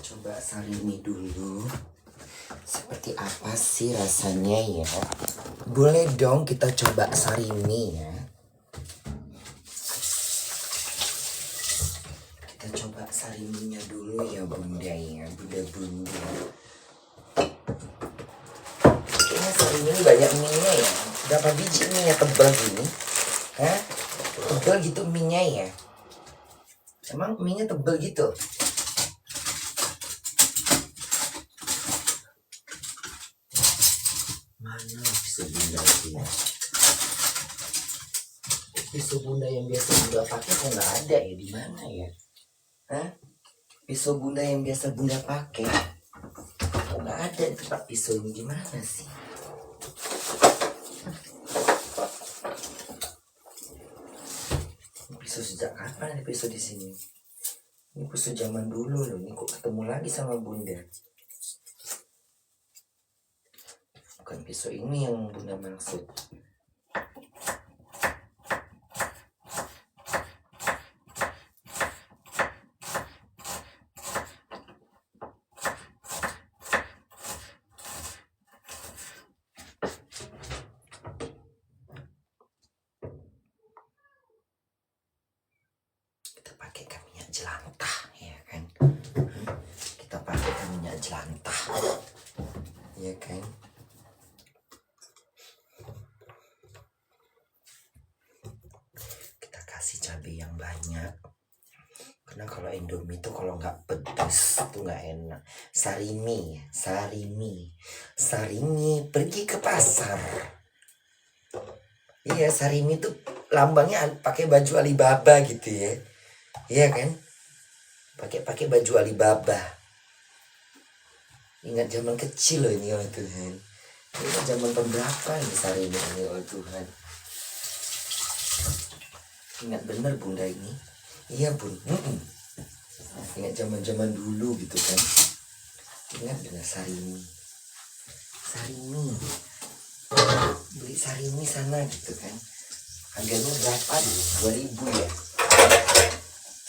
coba sarimi dulu. Seperti apa sih rasanya ya? Boleh dong kita coba sarimi ya. Kita coba sariminya dulu ya bunda ya, bunda-bunda. Kayaknya sarimi ini banyak minyak ya. Berapa biji minyak tebal gini? Hah? Tebal gitu minyak ya? Emang minyak tebal gitu? Mana pisau bunda itu ya? Pisau bunda yang biasa bunda pakai kok nggak ada ya, di mana ya? Hah? Pisau bunda yang biasa bunda pakai kok nggak ada di tempat pisau ini, gimana sih? Pisau sejak kapan ada pisau di sini? Ini pisau zaman dulu loh, ini kok ketemu lagi sama bunda? Bukan pisau ini yang bunda maksud. Kita pakai minyak jelantah ya kan? Kita pakai minyak jelantah ya kan? Kita kasih cabai yang banyak, karena kalau Indomie itu kalau nggak pedas tuh nggak enak. Sarimi pergi ke pasar. Iya, sarimi tuh lambangnya pakai baju Alibaba gitu ya. Iya kan? Pakai baju Alibaba. Ingat zaman kecil loh ini, oh Tuhan. Ini zaman berapa ini sarimi ini, oh Tuhan. Ingat bener bunda ini. Iya bun. Ingat zaman dulu gitu kan. Ingat bener sarimi. Beli sarimi sana gitu kan. Harganya berapa dulu? 2000 ya.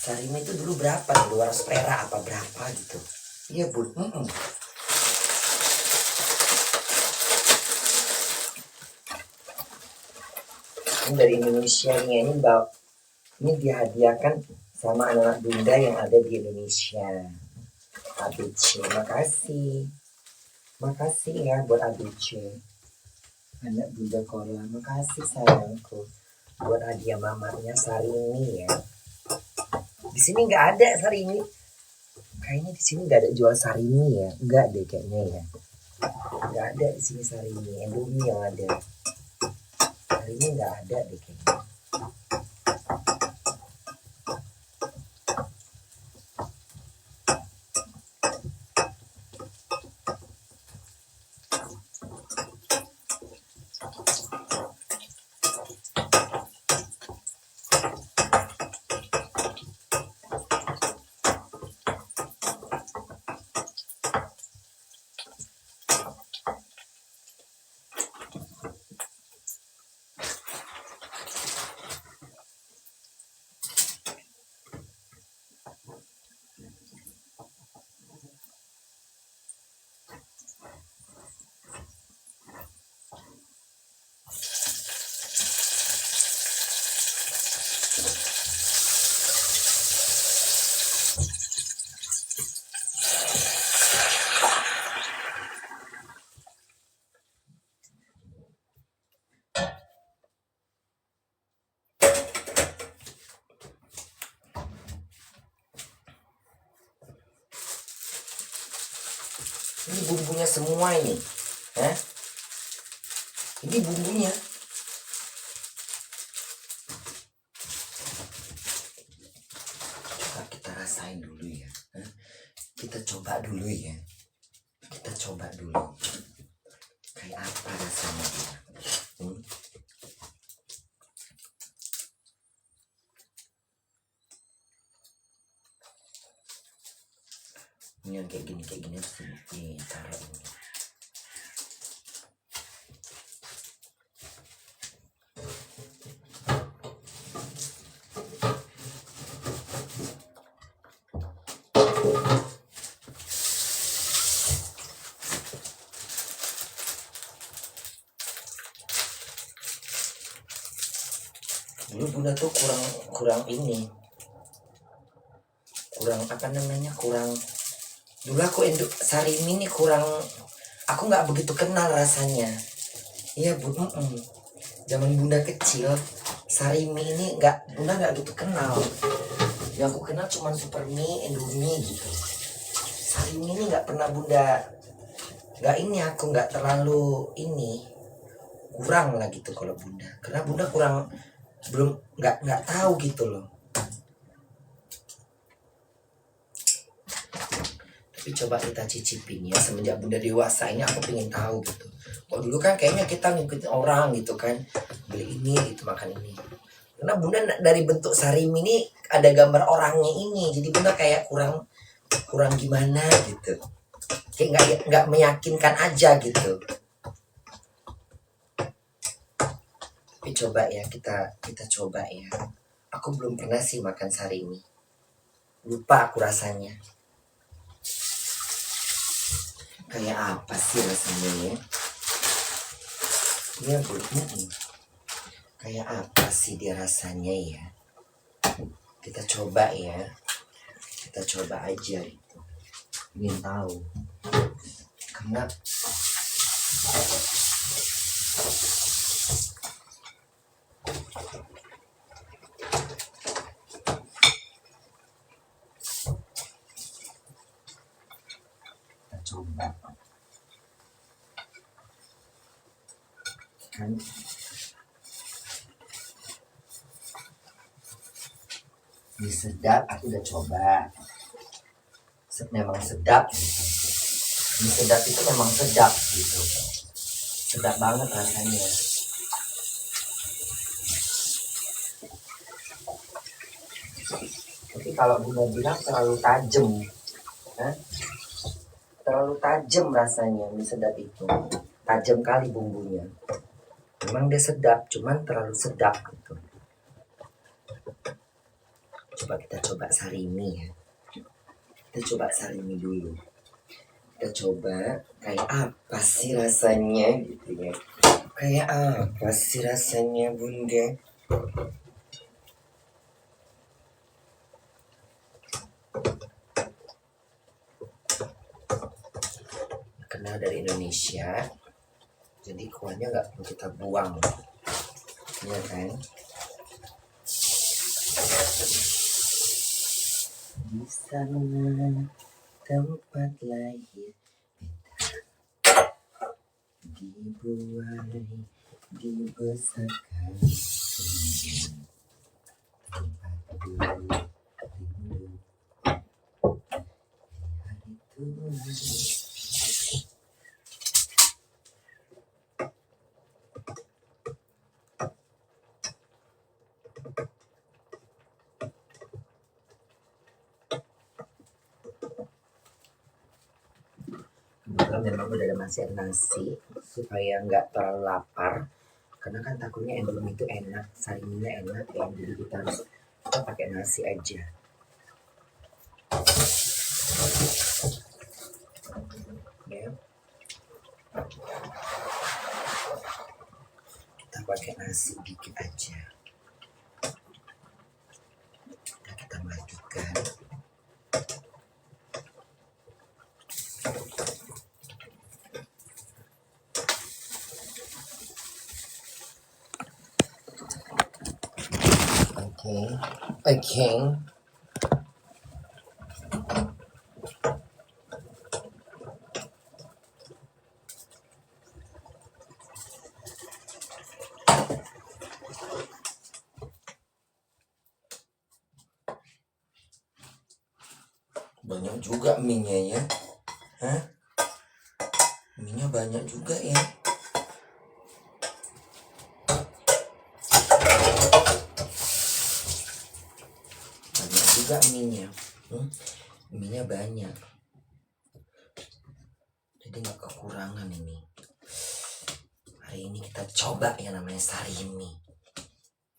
Sarimi itu dulu berapa? 200 perak apa berapa gitu. Iya bun. Ini dari Indonesia nih, ini dihadiahkan sama anak-anak bunda yang ada di Indonesia. ABC, makasih ya buat ABC, anak bunda Korea. Makasih sayangku buat hadiah mamanya sarimi ya. Di sini nggak ada sarimi, kayaknya di sini nggak ada jual sarimi ya, nggak deh kayaknya ya, nggak ada di sini sarimi. Indomie yang ada, sarimi nggak ada deh kayaknya. Ini bumbunya semua ini. Hah? Ini bumbunya. Coba kita rasain dulu ya. Hah? Kita coba dulu ya. Kita coba dulu. Kayak apa rasanya? Ini yang kayak gini sih. Nih, taruh ini. bunda tuh kurang ini, kurang apa namanya, kurang, dulu aku sarimi ini kurang, aku nggak begitu kenal rasanya. Iya bu, zaman bunda kecil sarimi ini bunda nggak gitu kenal. Yang aku kenal cuma Supermie, Indomie gitu. Sarimi ini nggak pernah bunda, nggak ini, aku nggak terlalu ini, kurang lah gitu kalau bunda, karena bunda kurang, belum nggak tahu gitu loh. Tapi coba kita cicipin ya, semenjak bunda dewasa ini aku pengen tahu gitu. Kalau dulu kan kayaknya kita ngikutin orang gitu kan, beli ini gitu, makan ini. Karena bunda dari bentuk sarimi ini ada gambar orangnya ini, jadi bunda kayak kurang gimana gitu, kayak nggak meyakinkan aja gitu. Tapi coba ya, kita coba ya. Aku belum pernah sih makan sarimi, lupa aku rasanya kayak apa sih rasanya ya. Iya bu, kayak apa sih dia rasanya ya. Kita coba ya, kita coba aja gitu, ingin tahu. Karena kita coba kan, ini sedap, aku udah coba, memang sedap gitu. Ini sedap itu memang sedap gitu, sedap banget rasanya. Tapi kalau bunda bilang terlalu tajam, terlalu tajam rasanya mie sedap itu, tajam kali bumbunya. Memang dia sedap, cuman terlalu sedap gitu. Coba kita coba sarimi ya. Kita coba sarimi dulu. Kita coba kayak apa sih rasanya gitu ya. Kayak apa sih rasanya bunda. Kenal dari Indonesia, jadi kuahnya nggak perlu kita buang, ya kan? Di sana tempat lahir dibuai, dibesarkan, tempat dulu rindu hari tua. Kebetulan memang udah ada masih nasi supaya nggak terlalu lapar, karena kan takutnya Indomie itu enak, sariminya enak ya, jadi kita pakai nasi aja ya. Kita pakai nasi dikit aja, nah, kita matikan. Oke. Banyak juga mie-nya ya. Mie-nya banyak juga ya. Banyak juga mie-nya. Mie-nya banyak. Jadi nggak kekurangan ini. Hari ini kita coba yang namanya sarimi.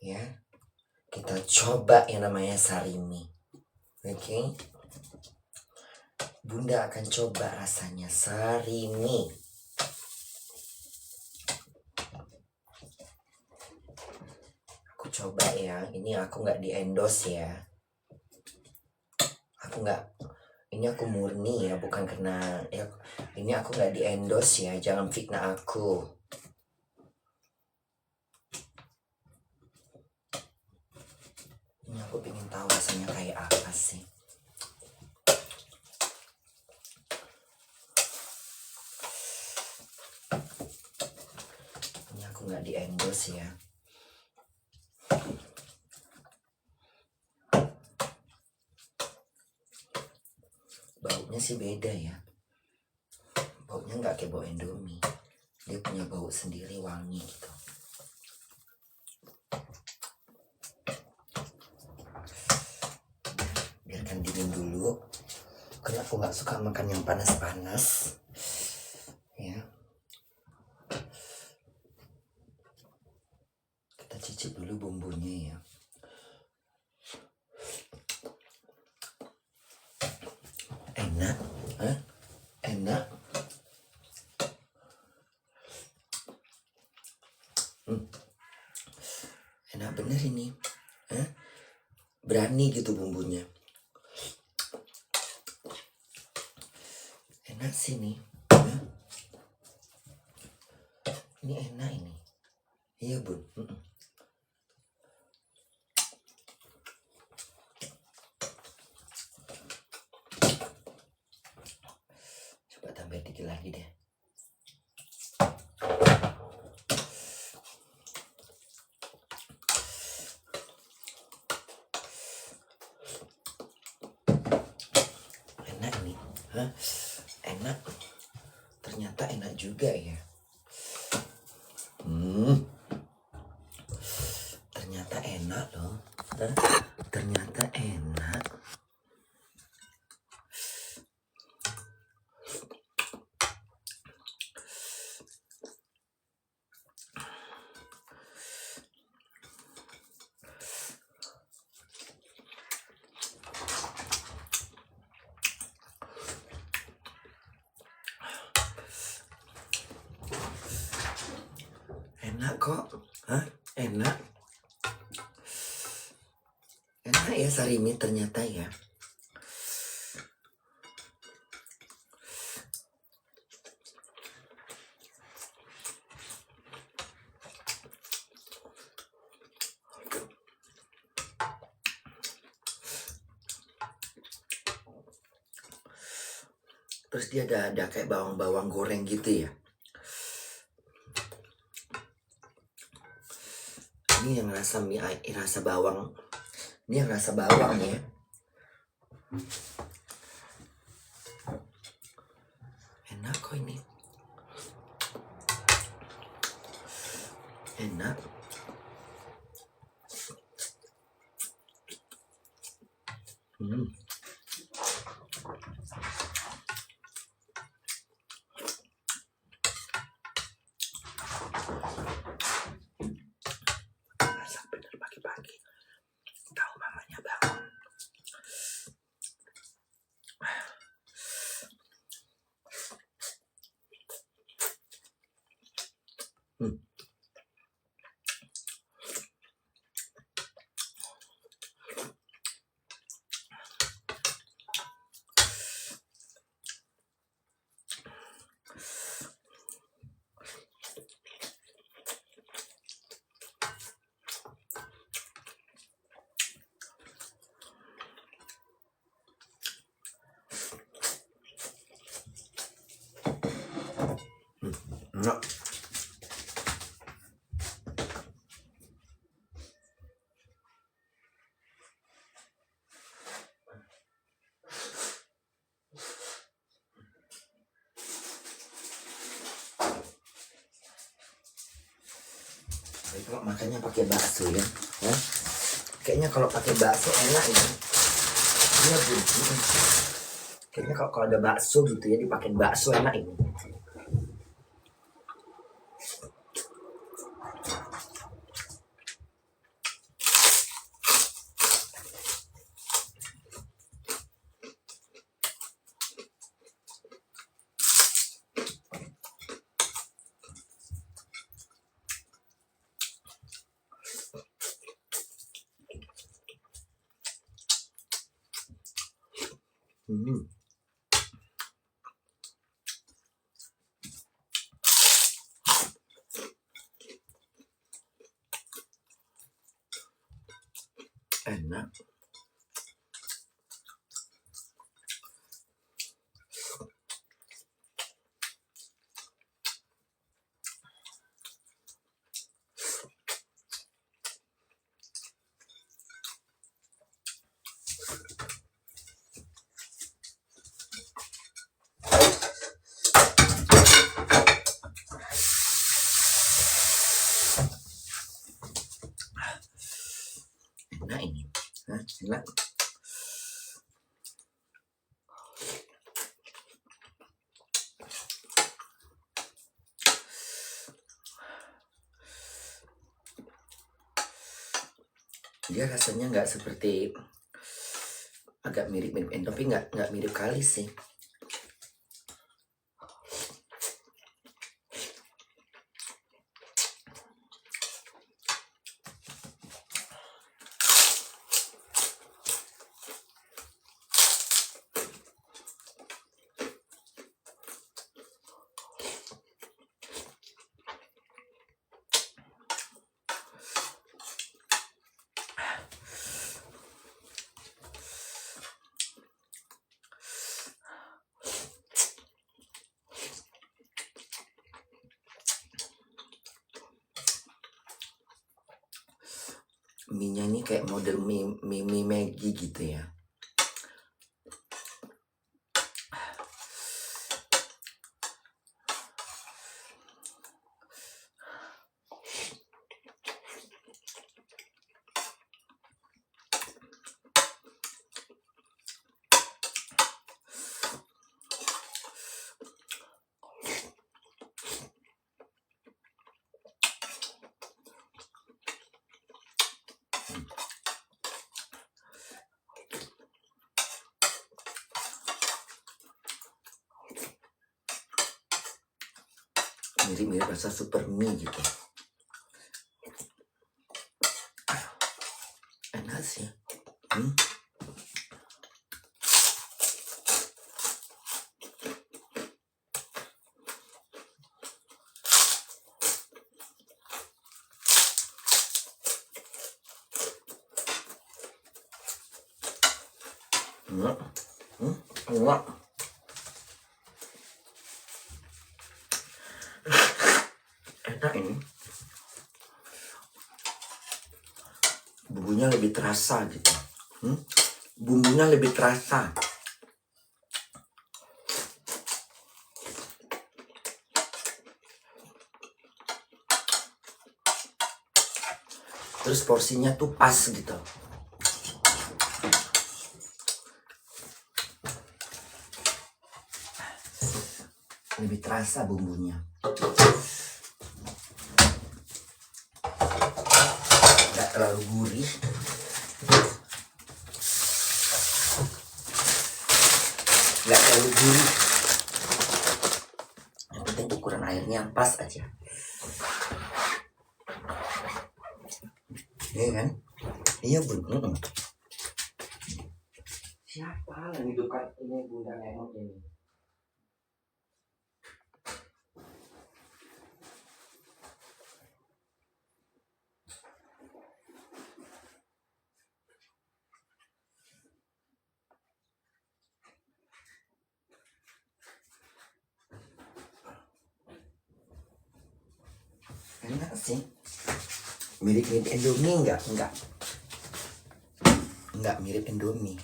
Ya. Kita coba yang namanya sarimi. Oke. Bunda akan coba rasanya sarimi. Aku Aku coba ya, ini aku nggak di endorse ya. Aku nggak, ini aku murni ya, bukan karena ya, ini aku nggak di endorse ya, jangan fitnah aku. Ini aku pengen tahu rasanya kayak apa sih. Ini aku nggak di endorse ya. Baunya sih beda ya. Baunya nggak kayak bau Indomie. Dia punya bau sendiri, wangi gitu. Biarkan dingin dulu. Karena aku nggak suka makan yang panas-panas. Ya. Kita cicip dulu bumbunya ya. Enak, enak. Enak bener ini. Berani gitu bumbunya. Enak sih nih. Ini enak ini. Iya bun. Coba tambah dikit lagi deh. Enak nih. Enak. Ternyata enak juga ya. Ternyata enak loh. Ternyata enak. Enak kok. Enak. Enak ya sarimi ternyata ya. Terus dia ada kayak bawang-bawang goreng gitu ya. Ini yang rasa mie, rasa bawang. Ini yang rasa bawang ya. Enak kok ini. Enak. Masak bener pagi-pagi. Tahu mamanya bangun. Enak. Kalau makannya pakai bakso ya. Kayaknya kalau pakai bakso enak ya. Iya bun. Kayaknya kalau ada bakso gitu ya, dipakai bakso enak ini. Hmm. Enak. Enak ini. Hah, enak. Dia rasanya nggak seperti, agak mirip-mirip endop, tapi nggak mirip kali sih. Mie-nya ini kayak model mie Maggi gitu ya. Mirip-mirip rasa super mie gitu. Enak sih. Enak. Enak ini. Bumbunya lebih terasa gitu. Bumbunya lebih terasa. Terus porsinya tuh pas gitu. Lebih terasa bumbunya. Gak terlalu gurih. Gak terlalu gurih. Yang penting ukuran airnya pas aja. Iya kan? Iya bun. Siapa yang hidupkan ini Bunda Lemon ini? Enak sih. Mirip-mirip Indomie enggak mirip Indomie.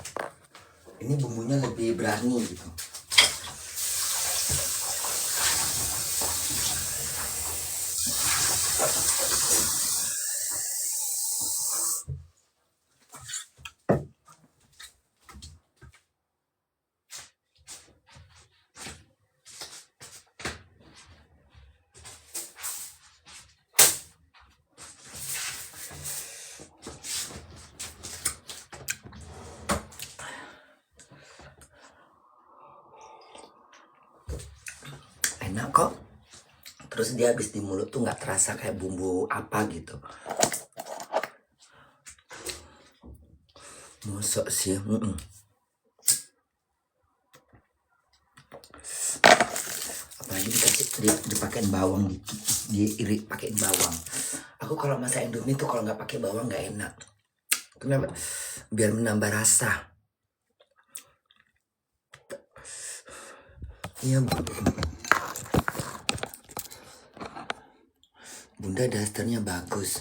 Ini bumbunya lebih berani gitu. Enak kok. Terus dia habis di mulut tuh nggak terasa kayak bumbu apa gitu. Masa sih? dipakein bawang, diirit pakein bawang. Aku kalau masak Indomie tuh kalau nggak pakai bawang nggak enak. Kenapa? Biar menambah rasa. Iya, Bunda dasternya bagus.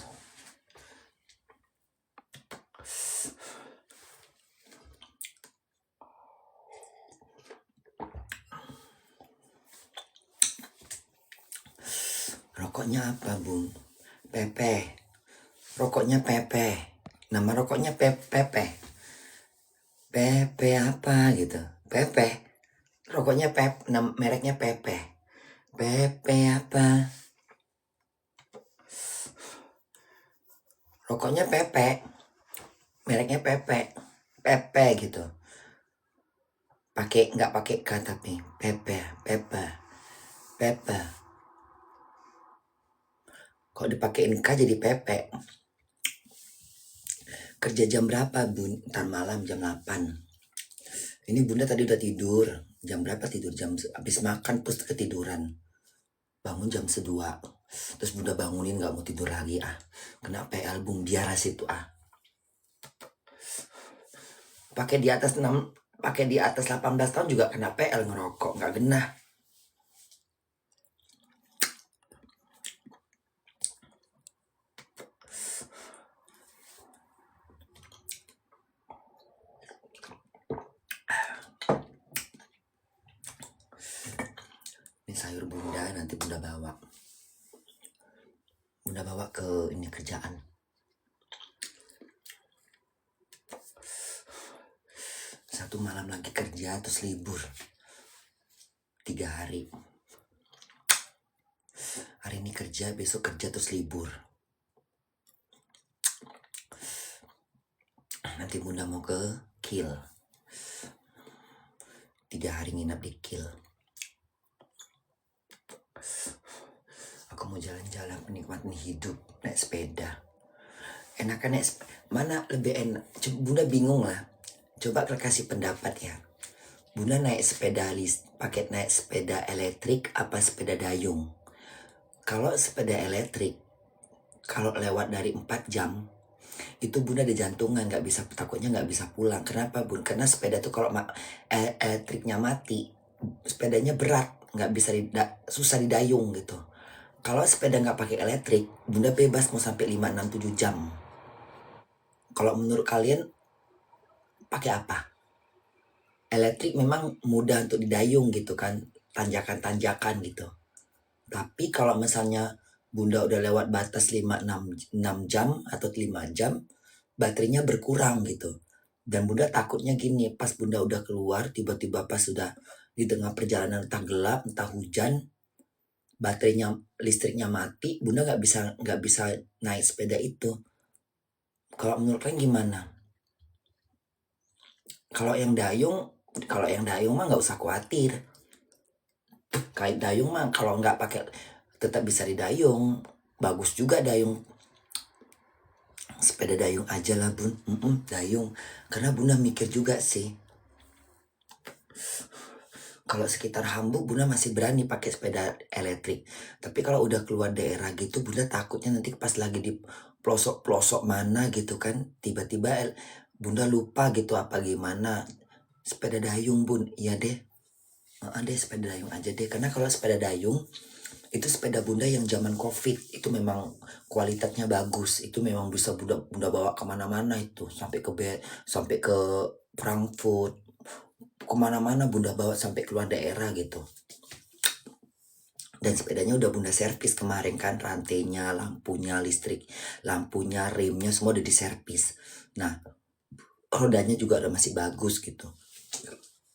Rokoknya apa, Bung? Pepe. Rokoknya Pepe. Nama rokoknya Pepe. Pepe apa gitu? Pepe. Rokoknya mereknya Pepe. Pepe apa? Rokoknya Pepe. Mereknya Pepe. Pepe gitu. Nggak pakai K tapi Pepe. Kok dipakein K jadi Pepe? Kerja jam berapa, Bun? Ntar malam jam 8. Ini Bunda tadi udah tidur. Jam berapa tidur? Habis makan terus ketiduran. Bangun jam 2. Terus Bunda bangunin gak mau tidur lagi ah. Kena PL, Bung, biaras itu ah. Pakai di atas 18 tahun juga kena PL ngerokok, nggak genah. Ini sayur Bunda, nanti Bunda bawa ke ini kerjaan. Satu malam lagi kerja terus libur 3 hari. Hari ini kerja, besok kerja terus libur. Nanti Bunda mau ke Kiel. 3 hari nginap di Kiel. Aku mau jalan-jalan menikmati hidup, naik sepeda. Enakan mana lebih enak? Bunda bingung lah. Coba kasih pendapat ya. Bunda naik sepeda pakai naik sepeda elektrik apa sepeda dayung? Kalau sepeda elektrik, kalau lewat dari 4 jam, itu Bunda ada jantungan, takutnya nggak bisa pulang. Kenapa, Bun? Karena sepeda tuh kalau elektriknya mati, sepedanya berat, nggak bisa susah didayung gitu. Kalau sepeda nggak pakai elektrik, Bunda bebas mau sampai 5, 6, 7 jam. Kalau menurut kalian, pakai apa? Elektrik memang mudah untuk didayung gitu kan, tanjakan-tanjakan gitu. Tapi kalau misalnya Bunda udah lewat batas 5, 6 jam atau 5 jam, baterainya berkurang gitu. Dan Bunda takutnya gini, pas Bunda udah keluar, tiba-tiba pas sudah di tengah perjalanan entah gelap, entah hujan, listriknya mati, Bunda nggak bisa naik sepeda itu. Kalau menurut kalian gimana? Kalau yang dayung mah nggak usah khawatir. Kayak dayung mah kalau nggak pakai tetap bisa didayung. Bagus juga dayung. Sepeda dayung aja lah, Bun. Dayung. Karena Bunda mikir juga sih. Kalau sekitar Hamburg, Bunda masih berani pakai sepeda elektrik. Tapi kalau udah keluar daerah gitu, Bunda takutnya nanti pas lagi di pelosok-pelosok mana gitu kan, tiba-tiba Bunda lupa gitu apa gimana. Sepeda dayung, Bun. Iya deh. Ada sepeda dayung aja deh. Karena kalau sepeda dayung, itu sepeda Bunda yang zaman COVID. Itu memang kualitasnya bagus. Itu memang bisa Bunda bawa kemana-mana itu. Sampai ke Frankfurt. Kemana-mana Bunda bawa sampai keluar daerah gitu. Dan sepedanya udah Bunda servis kemarin kan, rantainya, lampunya, listrik, lampunya, remnya semua udah diservis. Nah, rodanya juga udah masih bagus gitu.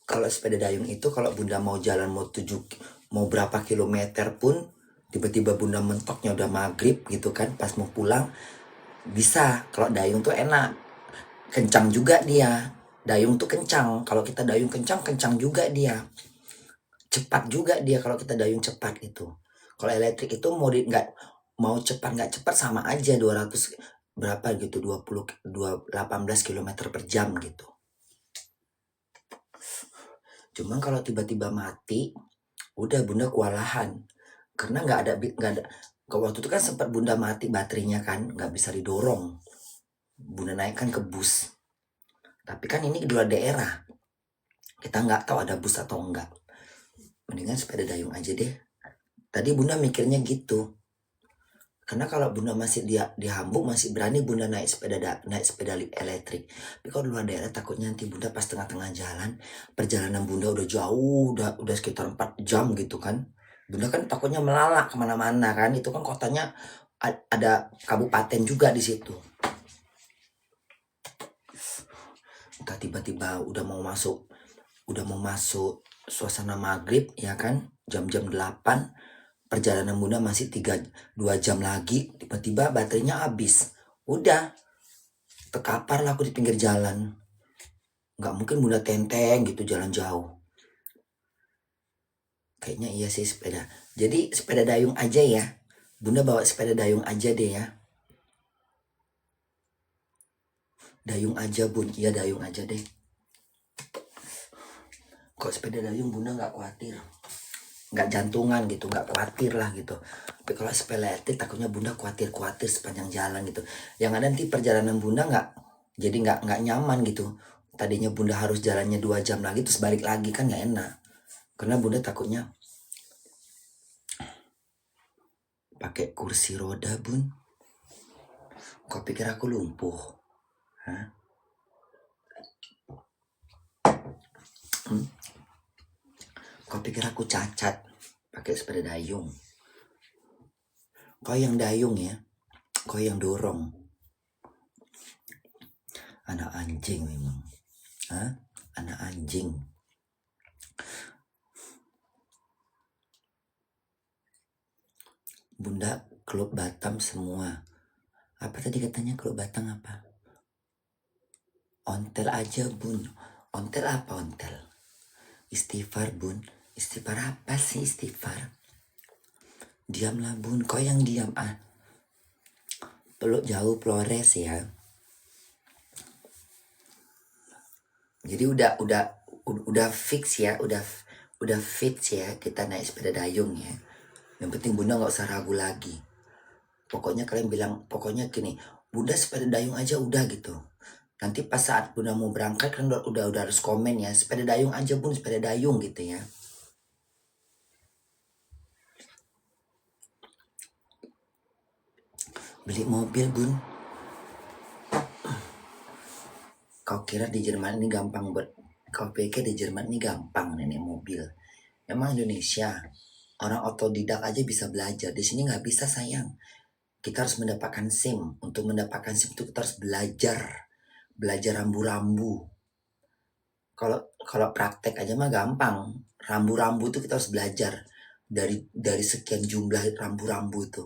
Kalau sepeda dayung itu kalau Bunda mau jalan mau berapa kilometer pun, tiba-tiba Bunda mentoknya udah maghrib gitu kan, pas mau pulang bisa. Kalau dayung tuh enak, kencang juga dia. Dayung tuh kencang. Kalau kita dayung kencang juga dia. Cepat juga dia kalau kita dayung cepat itu. Kalau elektrik itu mau cepat nggak cepat sama aja 200 berapa gitu 18 km per jam gitu. Cuman kalau tiba-tiba mati, udah Bunda kewalahan. karena nggak ada waktu itu kan sempat bunda mati baterainya kan, nggak bisa didorong. Bunda naikkan ke bus, tapi kan ini dua daerah, kita nggak tahu ada bus atau enggak. Mendingan sepeda dayung aja deh. Tadi bunda mikirnya gitu, karena kalau bunda masih di Hamburg masih berani bunda naik sepeda elektrik. Tapi kalau luar daerah takutnya nanti bunda pas tengah-tengah jalan, perjalanan bunda udah jauh, udah sekitar 4 jam gitu kan. Bunda kan takutnya melalak kemana-mana kan, itu kan kotanya ada kabupaten juga di situ. Entah tiba-tiba udah mau masuk suasana maghrib ya kan, jam-jam 8, perjalanan bunda masih 2 jam lagi, tiba-tiba baterainya habis, udah terkapar lah aku di pinggir jalan. Nggak mungkin bunda tenteng gitu jalan jauh. Kayaknya iya sih sepeda, jadi sepeda dayung aja ya, bunda bawa sepeda dayung aja deh ya. Dayung aja bun, iya dayung aja deh. Kok sepeda dayung bunda nggak khawatir, nggak jantungan gitu, nggak khawatir lah gitu. Tapi kalau sepeda elektrik takutnya bunda khawatir sepanjang jalan gitu. Yang ada nanti perjalanan bunda nggak nyaman gitu. Tadinya bunda harus jalannya 2 jam lagi terus balik lagi kan nggak enak. Karena bunda takutnya pakai kursi roda bun. Kau pikir aku lumpuh? Hah? Kau pikir aku cacat pakai sepeda dayung? Kau yang dayung ya, kau yang dorong. Anak anjing memang. Hah? Anak anjing. Bunda klub Batam semua. Apa tadi katanya klub Batam apa? Ontel aja bun. Ontel apa ontel? Istighfar bun. Istighfar apa sih istighfar? Diamlah bun, kau yang diam ah. Peluk jauh Flores ya. Jadi udah fix ya, udah fix ya kita naik sepeda dayung ya. Yang penting bunda nggak usah ragu lagi. Pokoknya kalian bilang, pokoknya gini, bunda sepeda dayung aja udah gitu. Nanti pas saat bunda mau berangkat kan udah harus komen ya, sepeda dayung aja bun, sepeda dayung gitu ya. Beli mobil bun. Kau kira di Jerman ini gampang kau pikir di Jerman ini gampang nenek mobil? Emang Indonesia orang otodidak aja bisa belajar, di sini nggak bisa sayang. Kita harus mendapatkan SIM. Untuk mendapatkan SIM itu kita harus belajar rambu-rambu. Kalau praktek aja mah gampang. Rambu-rambu itu kita harus belajar dari sekian jumlah rambu-rambu itu.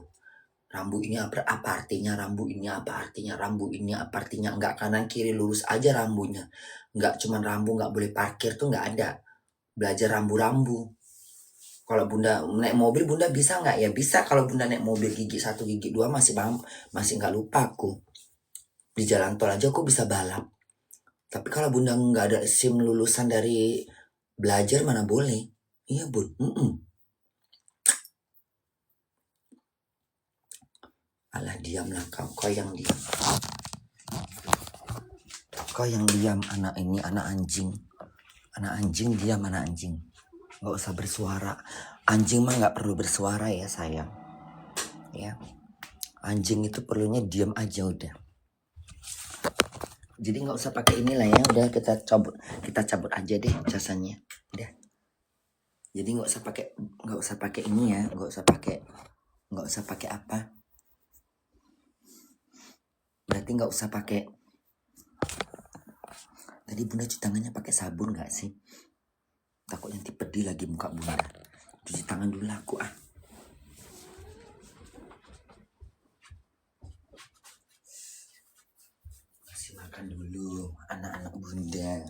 Rambu ini apa artinya, rambu ini apa artinya, rambu ini apa artinya. Nggak kanan kiri lurus aja rambunya. Nggak cuma rambu nggak boleh parkir tuh nggak ada. Belajar rambu-rambu. Kalau bunda naik mobil bunda bisa nggak? Ya bisa, kalau bunda naik mobil gigi 1 gigi 2 masih nggak lupa aku. Di jalan tol aja aku bisa balap. Tapi kalau bunda nggak ada SIM lulusan dari belajar mana boleh. Iya bun. Alah diamlah kau yang diam. Kau yang diam anak ini, anak anjing. Anak anjing diam, anak anjing. Nggak usah bersuara. Anjing mah nggak perlu bersuara ya sayang. Ya. Anjing itu perlunya diam aja udah. Jadi nggak usah pakai inilah ya, udah kita cabut aja deh jasanya, udah. Jadi nggak usah pakai ini ya, nggak usah pakai apa? Berarti nggak usah pakai. Tadi bunda cuci tangannya pakai sabun nggak sih? Takut nanti pedih lagi muka bunda. Cuci tangan dulu aku ah. Kasih makan dulu anak-anak bunda.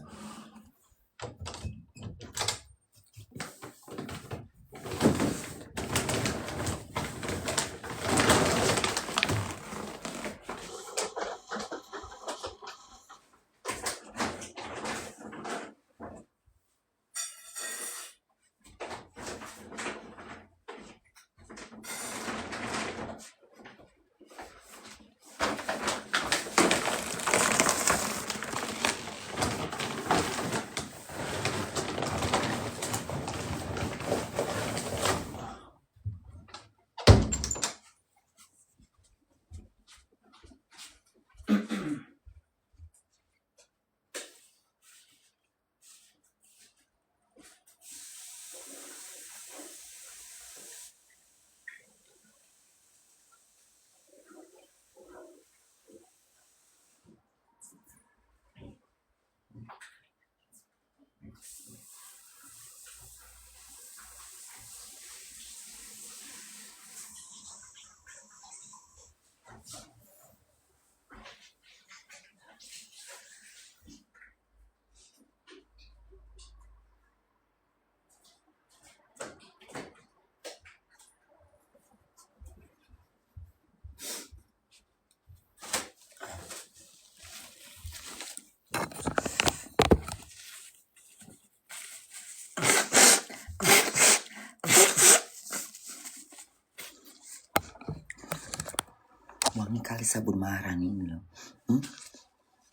sekali sabun Maharani ini loh.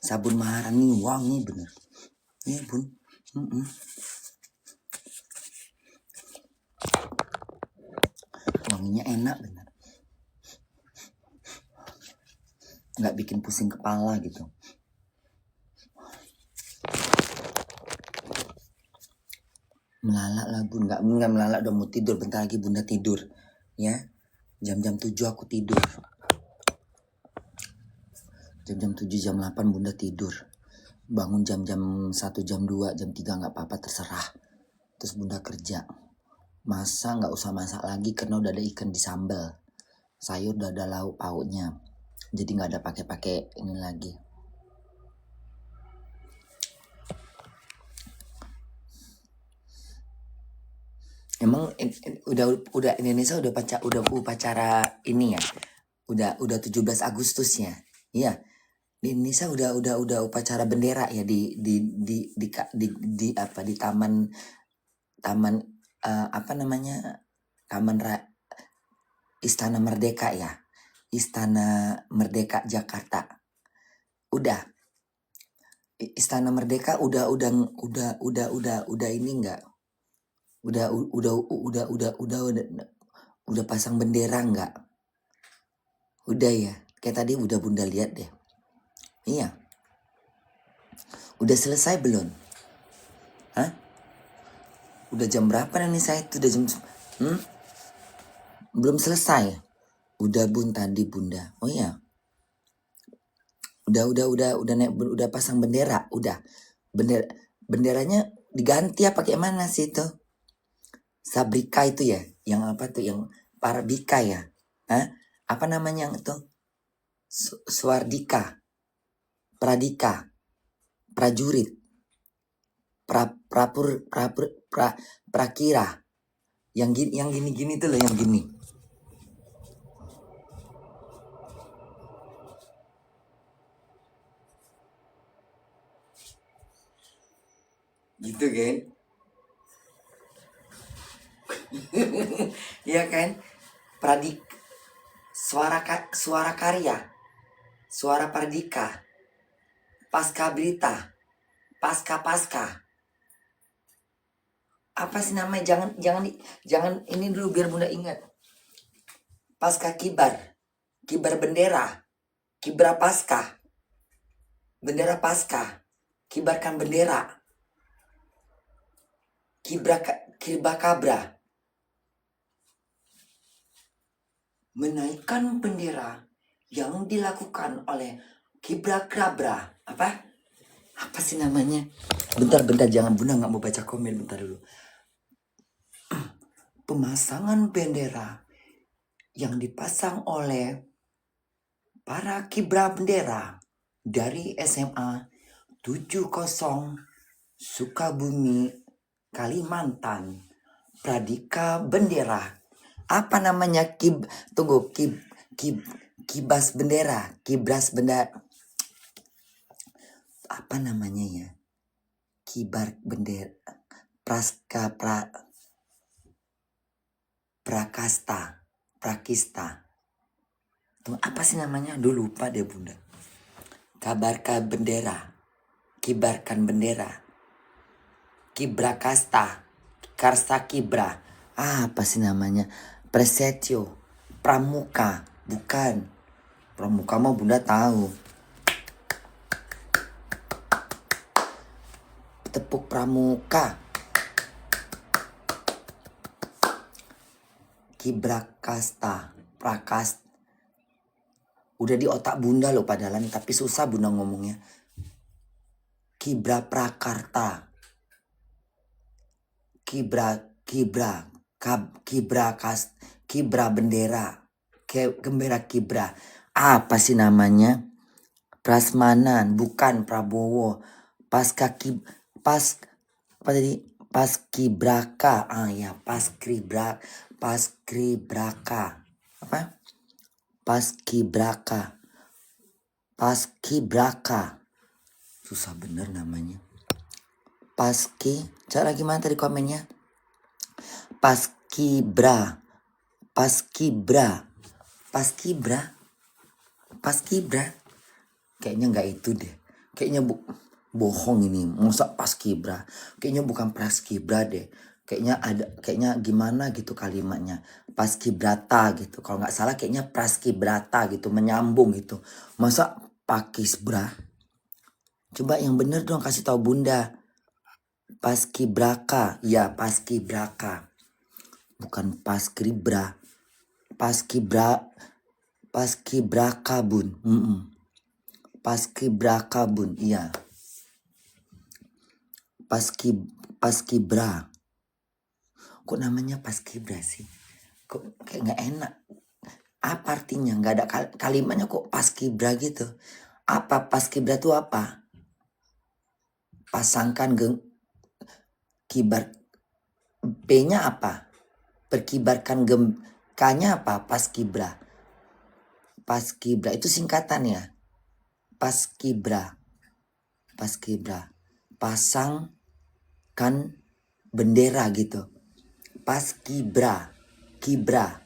Sabun Maharani wangi bener. Iya bun. Wanginya enak bener. Nggak bikin pusing kepala gitu. Melalak lah bun, nggak melalak, udah mau tidur, bentar lagi bunda tidur ya. Jam-jam 7 aku tidur. Jam-jam 7, jam 8 bunda tidur. Bangun jam-jam 1, jam 2, jam 3 nggak apa-apa, terserah. Terus bunda kerja. Masa nggak usah masak lagi karena udah ada ikan di sambal. Sayur udah ada lauk pauknya. Jadi nggak ada pakai ini lagi. Emang udah Indonesia udah upacara ini ya. Udah 17 Agustusnya. Iya. Di Indonesia udah upacara bendera ya di apa di taman apa namanya? Istana Merdeka ya. Istana Merdeka Jakarta. Udah. Istana Merdeka udah ini enggak? Udah pasang bendera enggak? Udah ya. Kayak tadi udah bunda lihat deh. Iya. Udah selesai belum? Hah? Udah jam berapa nih saya itu? Udah jam belum selesai. Udah bun tadi bunda. Oh iya. Udah naik, udah pasang bendera, udah. Benderanya diganti apa kayak mana sih itu? Sabrika itu ya, yang apa tuh, yang Parabika ya? Hah? Apa namanya itu? Suardika, Pradika, prajurit, prakira. Yang gini tuh loh, yang gini. Gitu kan? Iya kan? Pradik, suara karya, suara pradika, pasca berita, pasca. Apa sih namanya? Jangan ini dulu biar bunda ingat. Pasca kibar bendera, kibra pasca, bendera pasca, kibarkan bendera, kibra kabra, menaikkan bendera yang dilakukan oleh kibra kabra. Apa sih namanya? Bentar, jangan bunda nggak mau baca komen, bentar dulu. Pemasangan bendera yang dipasang oleh para kibra bendera dari SMA 70 Sukabumi, Kalimantan, Pradika Bendera. Apa namanya? Kibas bendera, kibras bendera. Apa namanya ya? Kibar bendera, prakista. Apa sih namanya? Dulu lupa deh bunda. Kabarkan bendera, kibarkan bendera, kibra kasta, karsa kibra. Apa sih namanya? Presetio, pramuka, bukan. Pramuka mah bunda tahu. Tepuk pramuka. Kibra kasta, prakast. Udah di otak bunda loh padahal, tapi susah bunda ngomongnya. Kibra prakarta. Kibra bendera. Gembera kibra. Apa sih namanya? Prasmanan, bukan Prabowo. Paskibraka. Ya, paskibraka. Apa? Paskibraka. Susah bener namanya. Cara gimana tadi komennya? Paskibra. Paskibra. Kayaknya nggak itu deh. Kayaknya bohong ini. Masa paskibra? Kayaknya bukan praskibra deh. Kayaknya gimana gitu kalimatnya. Paskibrata gitu. Kalau nggak salah kayaknya praskibrata gitu. Menyambung gitu. Masa pakisbra? Coba yang bener dong kasih tahu Bunda. Paskibraka. Ya paskibraka. Bukan paskribra. Paskibraka bun. Paskibraka bun. Iya. Paskibra. Kok namanya paskibra sih? Kok kayak nggak enak. Apa artinya? Nggak ada kalimatnya kok paskibra gitu. Apa paskibra itu apa? Pasangkan kibar. P-nya apa? Perkibarkan K-nya apa? Paskibra. Paskibra itu singkatan ya. Paskibra. Pasangkan bendera gitu. Paskibra. Kibra.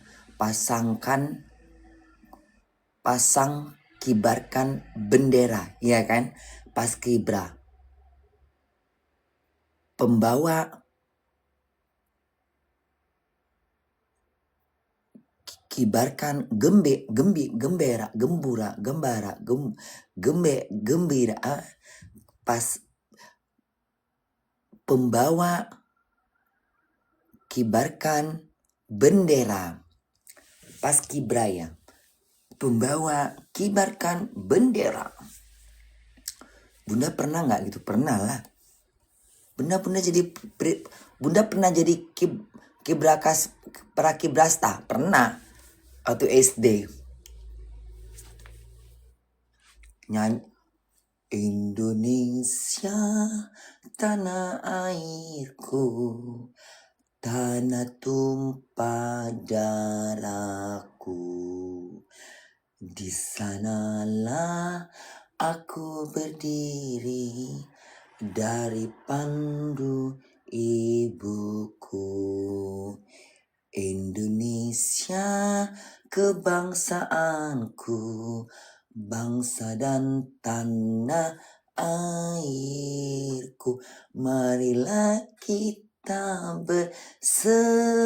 Kibarkan bendera, ya kan? Paskibra. Pembawa kibarkan gembira. Pembawa kibarkan bendera. Paskibra ya. Pembawa kibarkan bendera. Bunda pernah nggak gitu? Pernah lah. Bunda pernah jadi prakibrasta. Pernah. Waktu SD. Nyanyi. Indonesia tanah airku, tanah tumpah darahku. Di sanalah aku berdiri dari pandu ibuku. Indonesia kebangsaanku, bangsa dan tanah airku. Marilah kita berseru,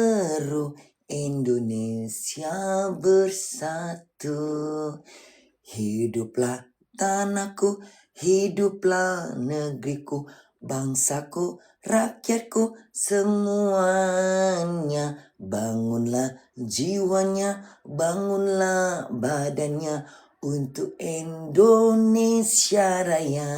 Indonesia bersatu. Hiduplah tanahku, hiduplah negeriku, bangsaku, rakyatku, semuanya. Bangunlah jiwanya, bangunlah badannya untuk Indonesia Raya.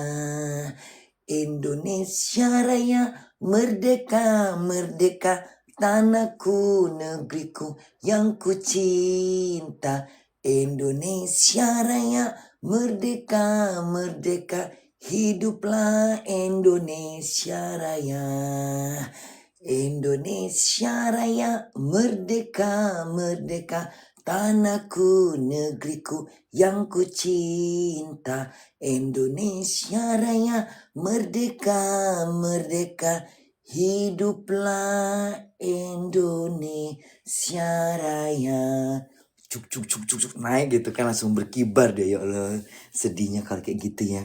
Indonesia Raya, merdeka, merdeka, tanahku, negeriku yang ku cinta. Indonesia Raya, merdeka, merdeka, hiduplah Indonesia Raya. Indonesia Raya, merdeka, merdeka, tanahku, negeriku yang ku cinta. Indonesia Raya, merdeka, merdeka, hiduplah Indonesia Raya. Cuk naik gitu kan, langsung berkibar deh. Ya Allah, sedihnya kalau kayak gitu ya.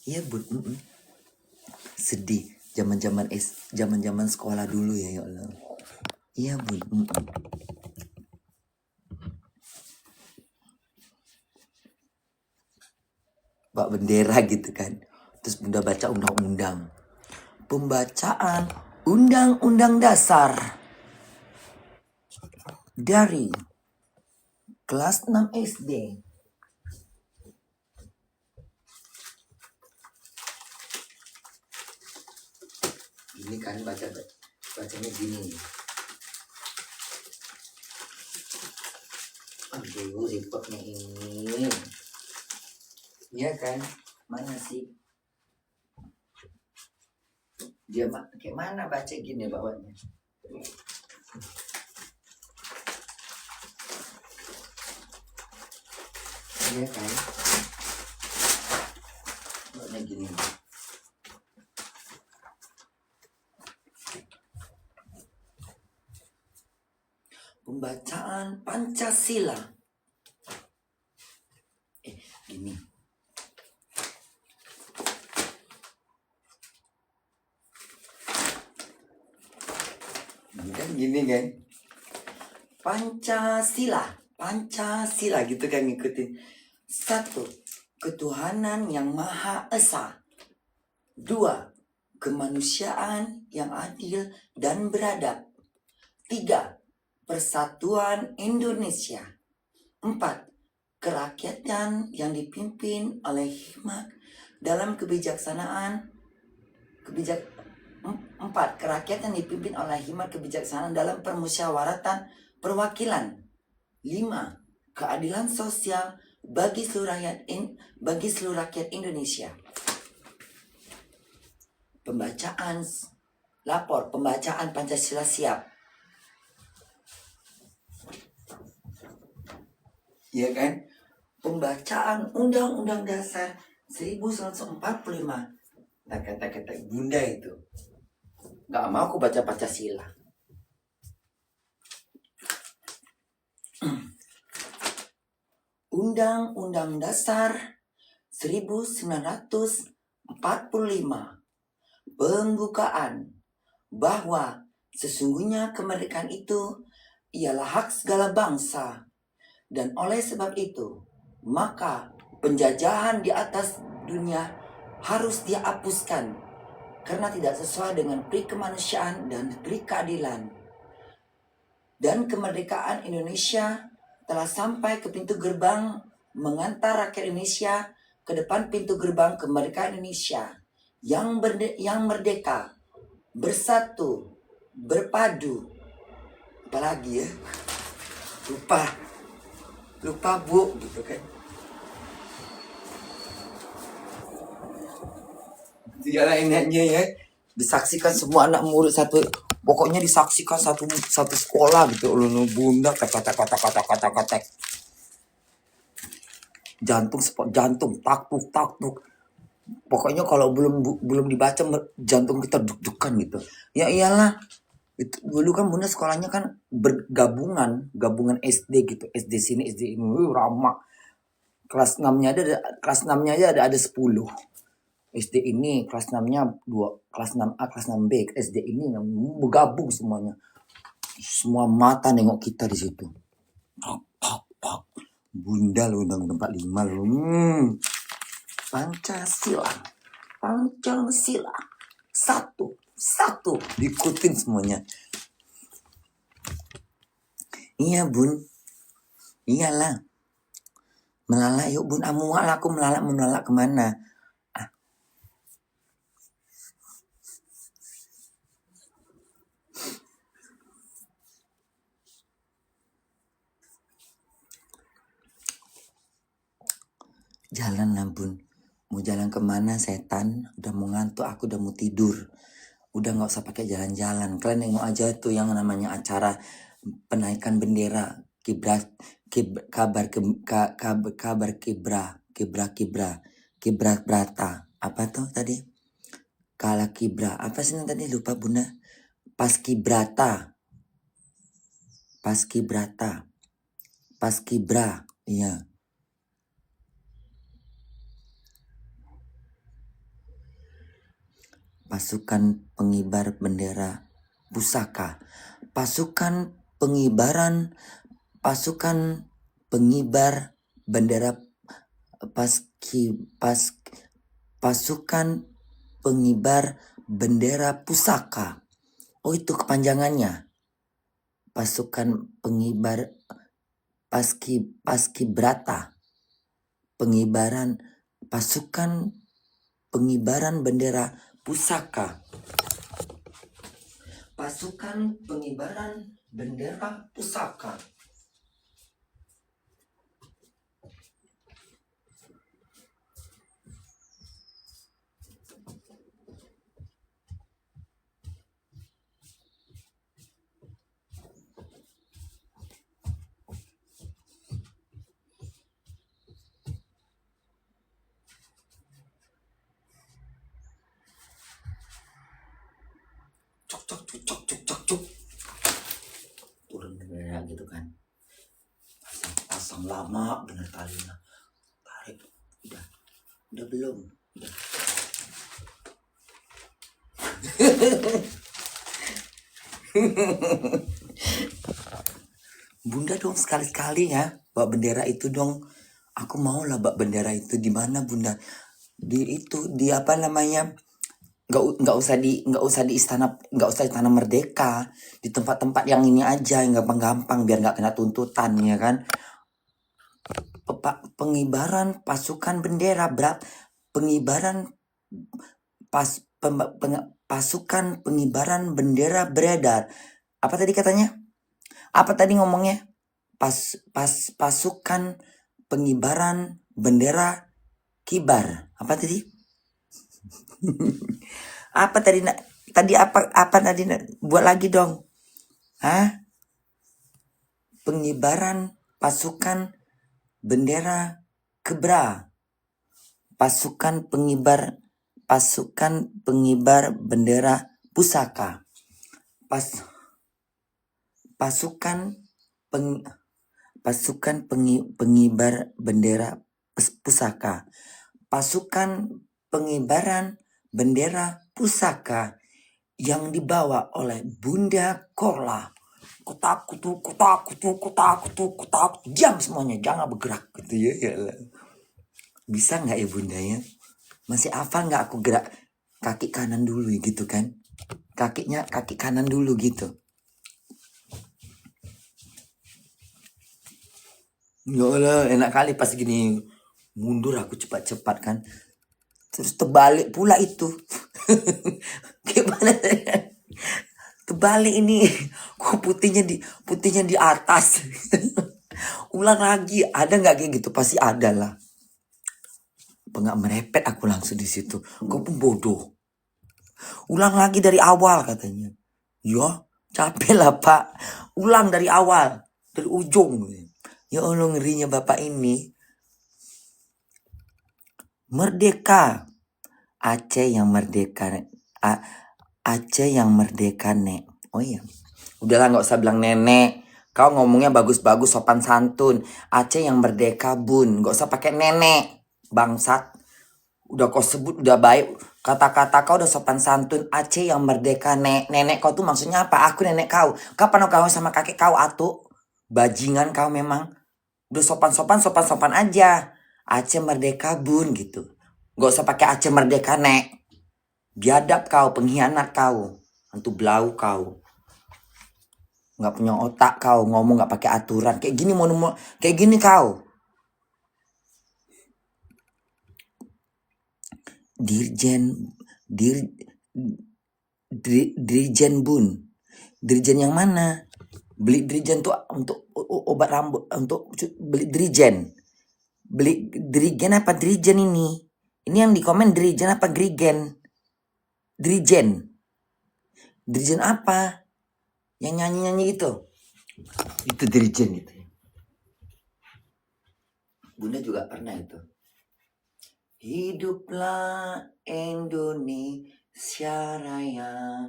Iya bun, sedih. Zaman sekolah dulu ya Allah. Iya bun. Bawa bendera gitu kan. Terus Bunda baca undang-undang. Pembacaan Undang-Undang Dasar dari kelas 6 SD. Ini kan bacanya gini. Aduh, repotnya ini. Iya kan? Mana sih? Dia kayak mana baca gini bawahnya? Iya kan? Bawahnya gini. Pembacaan Pancasila. Kan gini kan. Pancasila gitu kan ngikutin. 1. Ketuhanan yang Maha Esa. 2. Kemanusiaan yang adil dan beradab. 3. Persatuan Indonesia. 4. Kerakyatan yang dipimpin oleh hikmat dalam kebijaksanaan. 4. Kerakyatan dipimpin oleh hikmat kebijaksanaan dalam permusyawaratan perwakilan. 5. Keadilan sosial bagi seluruh rakyat Indonesia. Pembacaan Pancasila siap. Iya kan? Pembacaan Undang-Undang Dasar 1945. Nah, kata-kata Bunda itu gak mau aku baca Pancasila. Undang-Undang Dasar 1945. Pembukaan bahwa sesungguhnya kemerdekaan itu ialah hak segala bangsa, dan oleh sebab itu maka penjajahan di atas dunia harus dihapuskan karena tidak sesuai dengan pri kemanusiaan dan pri keadilan. Dan kemerdekaan Indonesia telah sampai ke pintu gerbang mengantar rakyat Indonesia ke depan pintu gerbang kemerdekaan Indonesia yang merdeka, bersatu, berpadu. Apalagi ya? Lupa Bu gitu kan. Segala enaknya ya, disaksikan semua anak murid satu, pokoknya disaksikan satu sekolah gitu loh. Bunda kata jantung taktuk. Pokoknya kalau belum dibaca jantung kita deg-degan gitu. Ya iyalah. Itu dulu kan Bunda sekolahnya kan gabungan SD gitu. SD sini, SD ini ramah. Kelas 6-nya aja ada 10. SD ini kelas 6-nya 2, kelas 6A, kelas 6B, SD ini bergabung semuanya. Semua mata nengok kita di situ. Bunda lo Undang 45 lo. Pancasila. Satu. Diikutin semuanya. Iya Bun. Iyalah. Melalak yuk Bun. Mual aku melalak kemana? Jalan lah Bun. Mau jalan kemana setan? Udah mau ngantuk, aku udah mau tidur. Udah gak usah pakai jalan-jalan. Kalian nengok aja tuh yang namanya acara penaikan bendera kibrat brata. Apa tuh tadi? Kala kibra. Apa sih tadi? Lupa Bunda. Paskibrata. Paskibra. Iya. Pasukan pengibar bendera pusaka. Pasukan pengibar bendera pasukan pengibar bendera pusaka. Oh itu kepanjangannya. Pasukan pengibar paskibrata. Pasukan pengibaran bendera pusaka. Pasukan pengibaran bendera pusaka. Cuk. Turun bendera gitu kan. Pasang lama bener talinya. Tarik. Udah belum. Udah. Bunda dong sekali-sekali ya bawa bendera itu dong. Aku mau lah bawa bendera itu. Di mana Bunda? Di itu, di apa namanya? Nggak usah di istana Merdeka, di tempat-tempat yang ini aja yang gampang-gampang biar nggak kena tuntutan ya kan. Pengibaran pasukan bendera pengibaran pasukan pengibaran bendera beredar. Apa tadi katanya? Apa tadi ngomongnya? Pasukan pengibaran bendera kibar. Apa tadi? Apa tadi nak? Tadi apa tadi nak? Buat lagi dong. Hah? Pengibaran pasukan bendera kebra. Pasukan pengibar bendera pusaka. Pasukan pengibar bendera pusaka. Pasukan pengibaran bendera pusaka yang dibawa oleh Bunda Korla. Kotak, diam semuanya, jangan bergerak gitu ya. Bisa nggak ya Bunda ya? Masih hafal nggak aku gerak kaki kanan dulu gitu kan? Kaki kanan dulu gitu. Ya Allah, enak kali pas gini mundur aku cepat-cepat kan. Terus terbalik pula itu. Gimana? Terbalik ini. Kok putihnya di atas. Ulang lagi, ada nggak kayak gitu? Pasti ada lah. Nggak merepet aku langsung di situ. Kok pun bodoh. Ulang lagi dari awal katanya. Ya, capek lah Pak. Ulang dari awal, dari ujung. Ya Allah, ngerinya Bapak ini. Merdeka. Aceh yang merdeka. Aceh yang merdeka, Nek. Oh iya. Udahlah, nggak usah bilang nenek. Kau ngomongnya bagus-bagus, sopan santun. Aceh yang merdeka, Bun. Nggak usah pakai nenek. Bangsat. Udah kau sebut, udah baik. Kata-kata kau udah sopan santun. Aceh yang merdeka, Nek. Nenek kau tuh maksudnya apa? Aku nenek kau. Kapan kau sama kakek kau, Atu? Bajingan kau memang. Udah sopan-sopan aja. Aceh merdeka, Bun, gitu. Gak usah pakai Aceh merdeka, Nek. Biadab kau, pengkhianat kau. Hantu belau kau. Gak punya otak kau, ngomong gak pakai aturan. Kayak gini kayak gini kau. Dirjen Bun. Dirjen yang mana? Beli Dirjen tuh untuk obat rambut, untuk beli Dirjen. Beli Dirjen apa Dirjen ini? Ini yang di komen Dirjen apa Grigen? Dirjen. Dirjen apa? Yang nyanyi-nyanyi itu. Itu Dirjen itu. Bunda juga pernah itu. Hiduplah Indonesia Raya.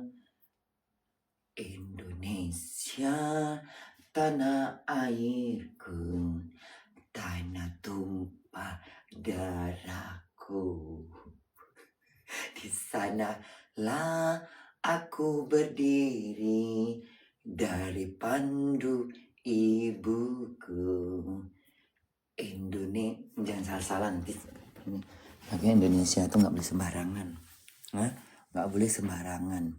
Indonesia tanah airku, tanah tumpah darahku. Di sanalah aku berdiri dari pandu ibuku. Jangan salah-salah nanti. Makanya Indonesia tuh nggak boleh sembarangan. Nggak boleh sembarangan.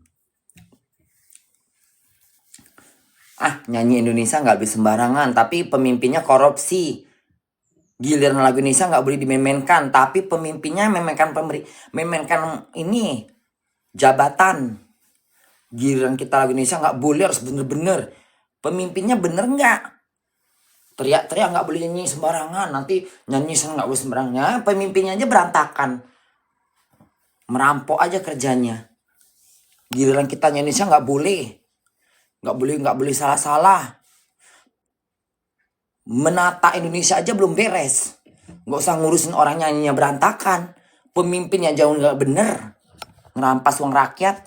Nyanyi Indonesia nggak boleh sembarangan, tapi pemimpinnya korupsi. Giliran lagu Indonesia nggak boleh dimainkan, tapi pemimpinnya memainkan ini jabatan. Giliran kita lagu Indonesia nggak boleh, harus bener-bener. Pemimpinnya bener nggak? Teriak-teriak nggak boleh nyanyi sembarangan. Nanti nyanyi nggak boleh sembarangan. Pemimpinnya aja berantakan, merampok aja kerjanya. Giliran kita nyanyi Indonesia nggak boleh salah-salah. Menata Indonesia aja belum beres, nggak usah ngurusin orang nyanyinya berantakan. Pemimpinnya jauh nggak bener, ngerampas uang rakyat.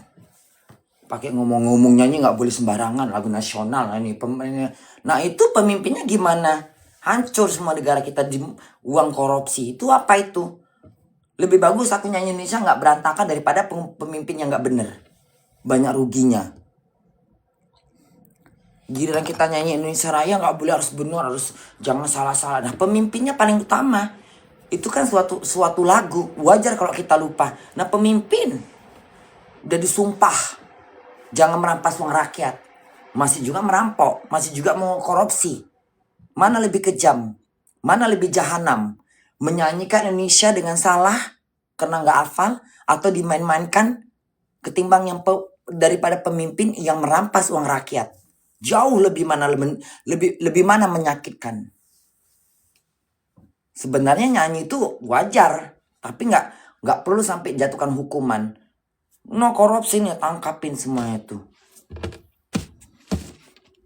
Pakai ngomong-ngomong nyanyi nggak boleh sembarangan, lagu nasional ini. Nah itu pemimpinnya gimana? Hancur semua negara kita di uang korupsi. Itu apa itu? Lebih bagus aku nyanyi Indonesia nggak berantakan daripada pemimpin yang nggak bener. Banyak ruginya. Giliran kita nyanyi Indonesia Raya nggak boleh, harus benar, harus jangan salah-salah. Nah pemimpinnya paling utama. Itu kan suatu lagu. Wajar kalau kita lupa. Nah pemimpin udah disumpah jangan merampas uang rakyat, masih juga merampok, masih juga mau korupsi. Mana lebih kejam? Mana lebih jahanam? Menyanyikan Indonesia dengan salah karena nggak hafal, atau dimain-mainkan, ketimbang daripada pemimpin yang merampas uang rakyat. Jauh lebih mana menyakitkan. Sebenarnya nyanyi itu wajar, tapi nggak perlu sampai jatuhkan hukuman. No korupsi nih, tangkapin semua itu.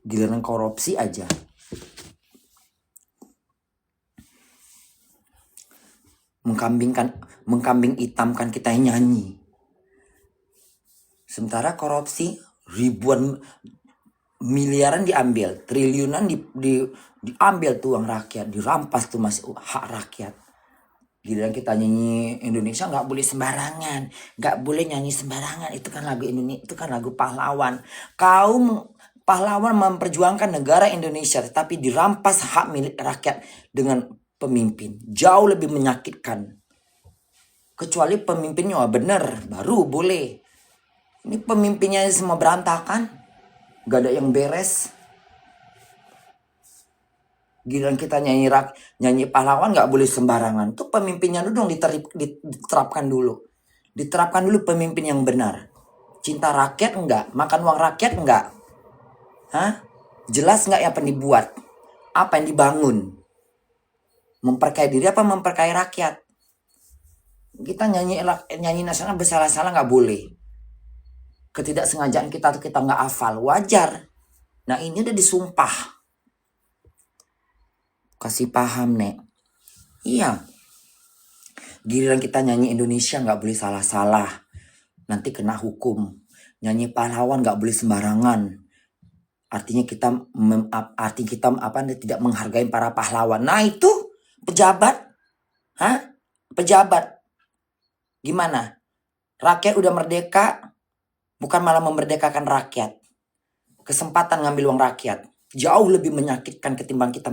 Giliran korupsi aja. Mengkambing hitamkan kita yang nyanyi. Sementara korupsi ribuan miliaran diambil, triliunan diambil tuh uang rakyat, dirampas tuh masih hak rakyat. Giliran kita nyanyi Indonesia nggak boleh sembarangan, nggak boleh nyanyi sembarangan. Itu kan lagu Indonesia, itu kan lagu pahlawan. Pahlawan memperjuangkan negara Indonesia, tetapi dirampas hak milik rakyat dengan pemimpin. Jauh lebih menyakitkan. Kecuali pemimpinnya bener, baru boleh. Ini pemimpinnya semua berantakan. Gak ada yang beres. Giliran kita nyanyi pahlawan gak boleh sembarangan. Tuh pemimpinnya dulu dong diterapkan dulu. Diterapkan dulu pemimpin yang benar. Cinta rakyat enggak? Makan uang rakyat enggak? Hah? Jelas enggak apa yang dibuat? Apa yang dibangun? Memperkaya diri apa memperkaya rakyat? Kita nyanyi nasional bersalah-salah gak boleh. Ketidaksengajaan kita tuh kita nggak hafal, wajar. Nah ini udah disumpah. Kasih paham Nek. Iya. Giliran kita nyanyi Indonesia nggak boleh salah-salah, nanti kena hukum. Nyanyi pahlawan nggak boleh sembarangan. Artinya kita tidak menghargai para pahlawan. Nah itu pejabat, pejabat gimana? Rakyat udah merdeka, bukan malah memerdekakan rakyat. Kesempatan ngambil uang rakyat. Jauh lebih menyakitkan ketimbang kita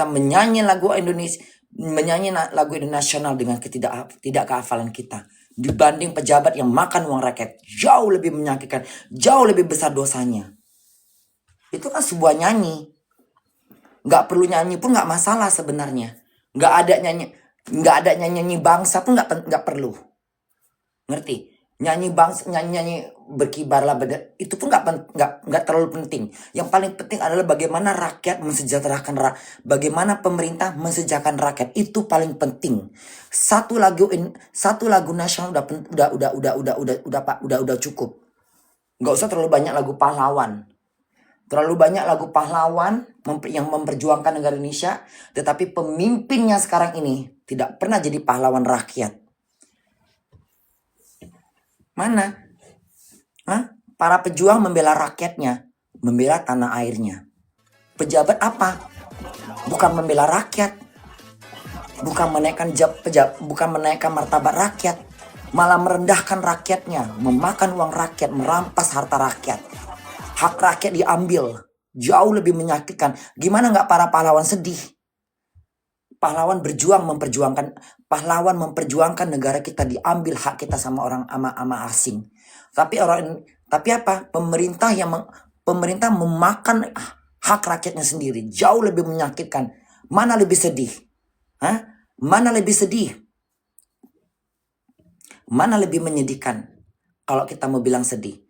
menyanyi lagu Indonesia, menyanyi lagu nasional dengan tidak kehafalan kita. Dibanding pejabat yang makan uang rakyat, jauh lebih menyakitkan, jauh lebih besar dosanya. Itu kan sebuah nyanyi. Nggak perlu nyanyi pun nggak masalah sebenarnya. Nggak ada nyanyi bangsa pun nggak perlu. Ngerti? Nyanyi berkibarlah, itu pun nggak terlalu penting. Yang paling penting adalah bagaimana rakyat mensejahterakan bagaimana pemerintah mensejahterakan rakyat, itu paling penting. Satu lagu nasional udah cukup. Nggak usah terlalu banyak lagu pahlawan. Terlalu banyak lagu pahlawan yang memperjuangkan negara Indonesia, tetapi pemimpinnya sekarang ini tidak pernah jadi pahlawan rakyat. Mana? Para pejuang membela rakyatnya, membela tanah airnya. Pejabat apa? Bukan membela rakyat, bukan menaikkan martabat rakyat, malah merendahkan rakyatnya, memakan uang rakyat, merampas harta rakyat. Hak rakyat diambil, jauh lebih menyakitkan. Gimana nggak para pahlawan sedih? Pahlawan memperjuangkan negara kita, diambil hak kita sama orang ama asing. Tapi apa? Pemerintah memakan hak rakyatnya sendiri, jauh lebih menyakitkan. Mana lebih sedih? Mana lebih sedih? Mana lebih menyedihkan? Kalau kita mau bilang sedih,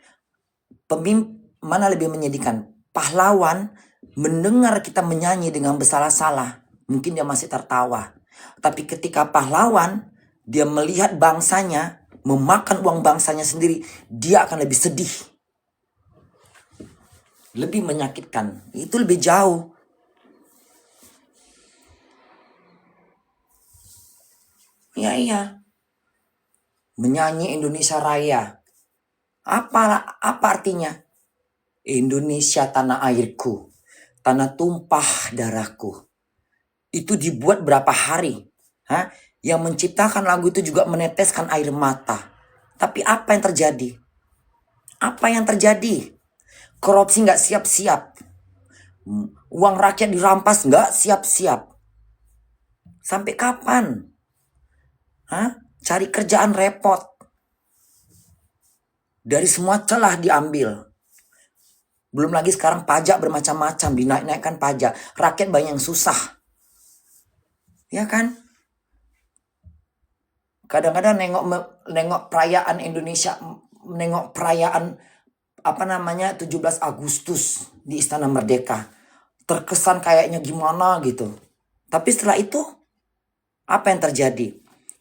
mana lebih menyedihkan? Pahlawan mendengar kita menyanyi dengan bersalah-salah, mungkin dia masih tertawa. Tapi ketika pahlawan, dia melihat bangsanya memakan uang bangsanya sendiri, dia akan lebih sedih. Lebih menyakitkan. Itu lebih jauh. Iya. Menyanyi Indonesia Raya. Apa artinya? Indonesia tanah airku, tanah tumpah darahku. Itu dibuat berapa hari? Yang menciptakan lagu itu juga meneteskan air mata. Tapi apa yang terjadi? Apa yang terjadi? Korupsi nggak siap-siap. Uang rakyat dirampas nggak siap-siap. Sampai kapan? Cari kerjaan repot. Dari semua celah diambil. Belum lagi sekarang pajak bermacam-macam, dinaik-naikkan pajak. Rakyat banyak yang susah. Ya kan? Kadang-kadang nengok perayaan Indonesia, nengok perayaan 17 Agustus di Istana Merdeka. Terkesan kayaknya gimana gitu. Tapi setelah itu, apa yang terjadi?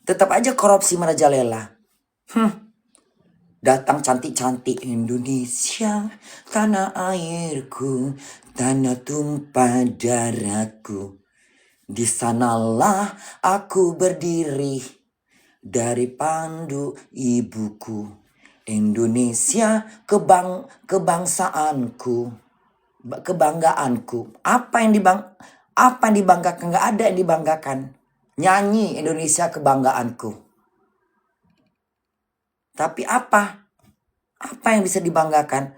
Tetap aja korupsi merajalela. Datang cantik-cantik Indonesia, tanah airku, tanah tumpah darahku. Di sanalah aku berdiri dari pandu ibuku. Indonesia kebangsaanku, kebanggaanku. Apa yang dibanggakan? Nggak ada yang dibanggakan. Nyanyi Indonesia kebanggaanku. Tapi apa? Apa yang bisa dibanggakan?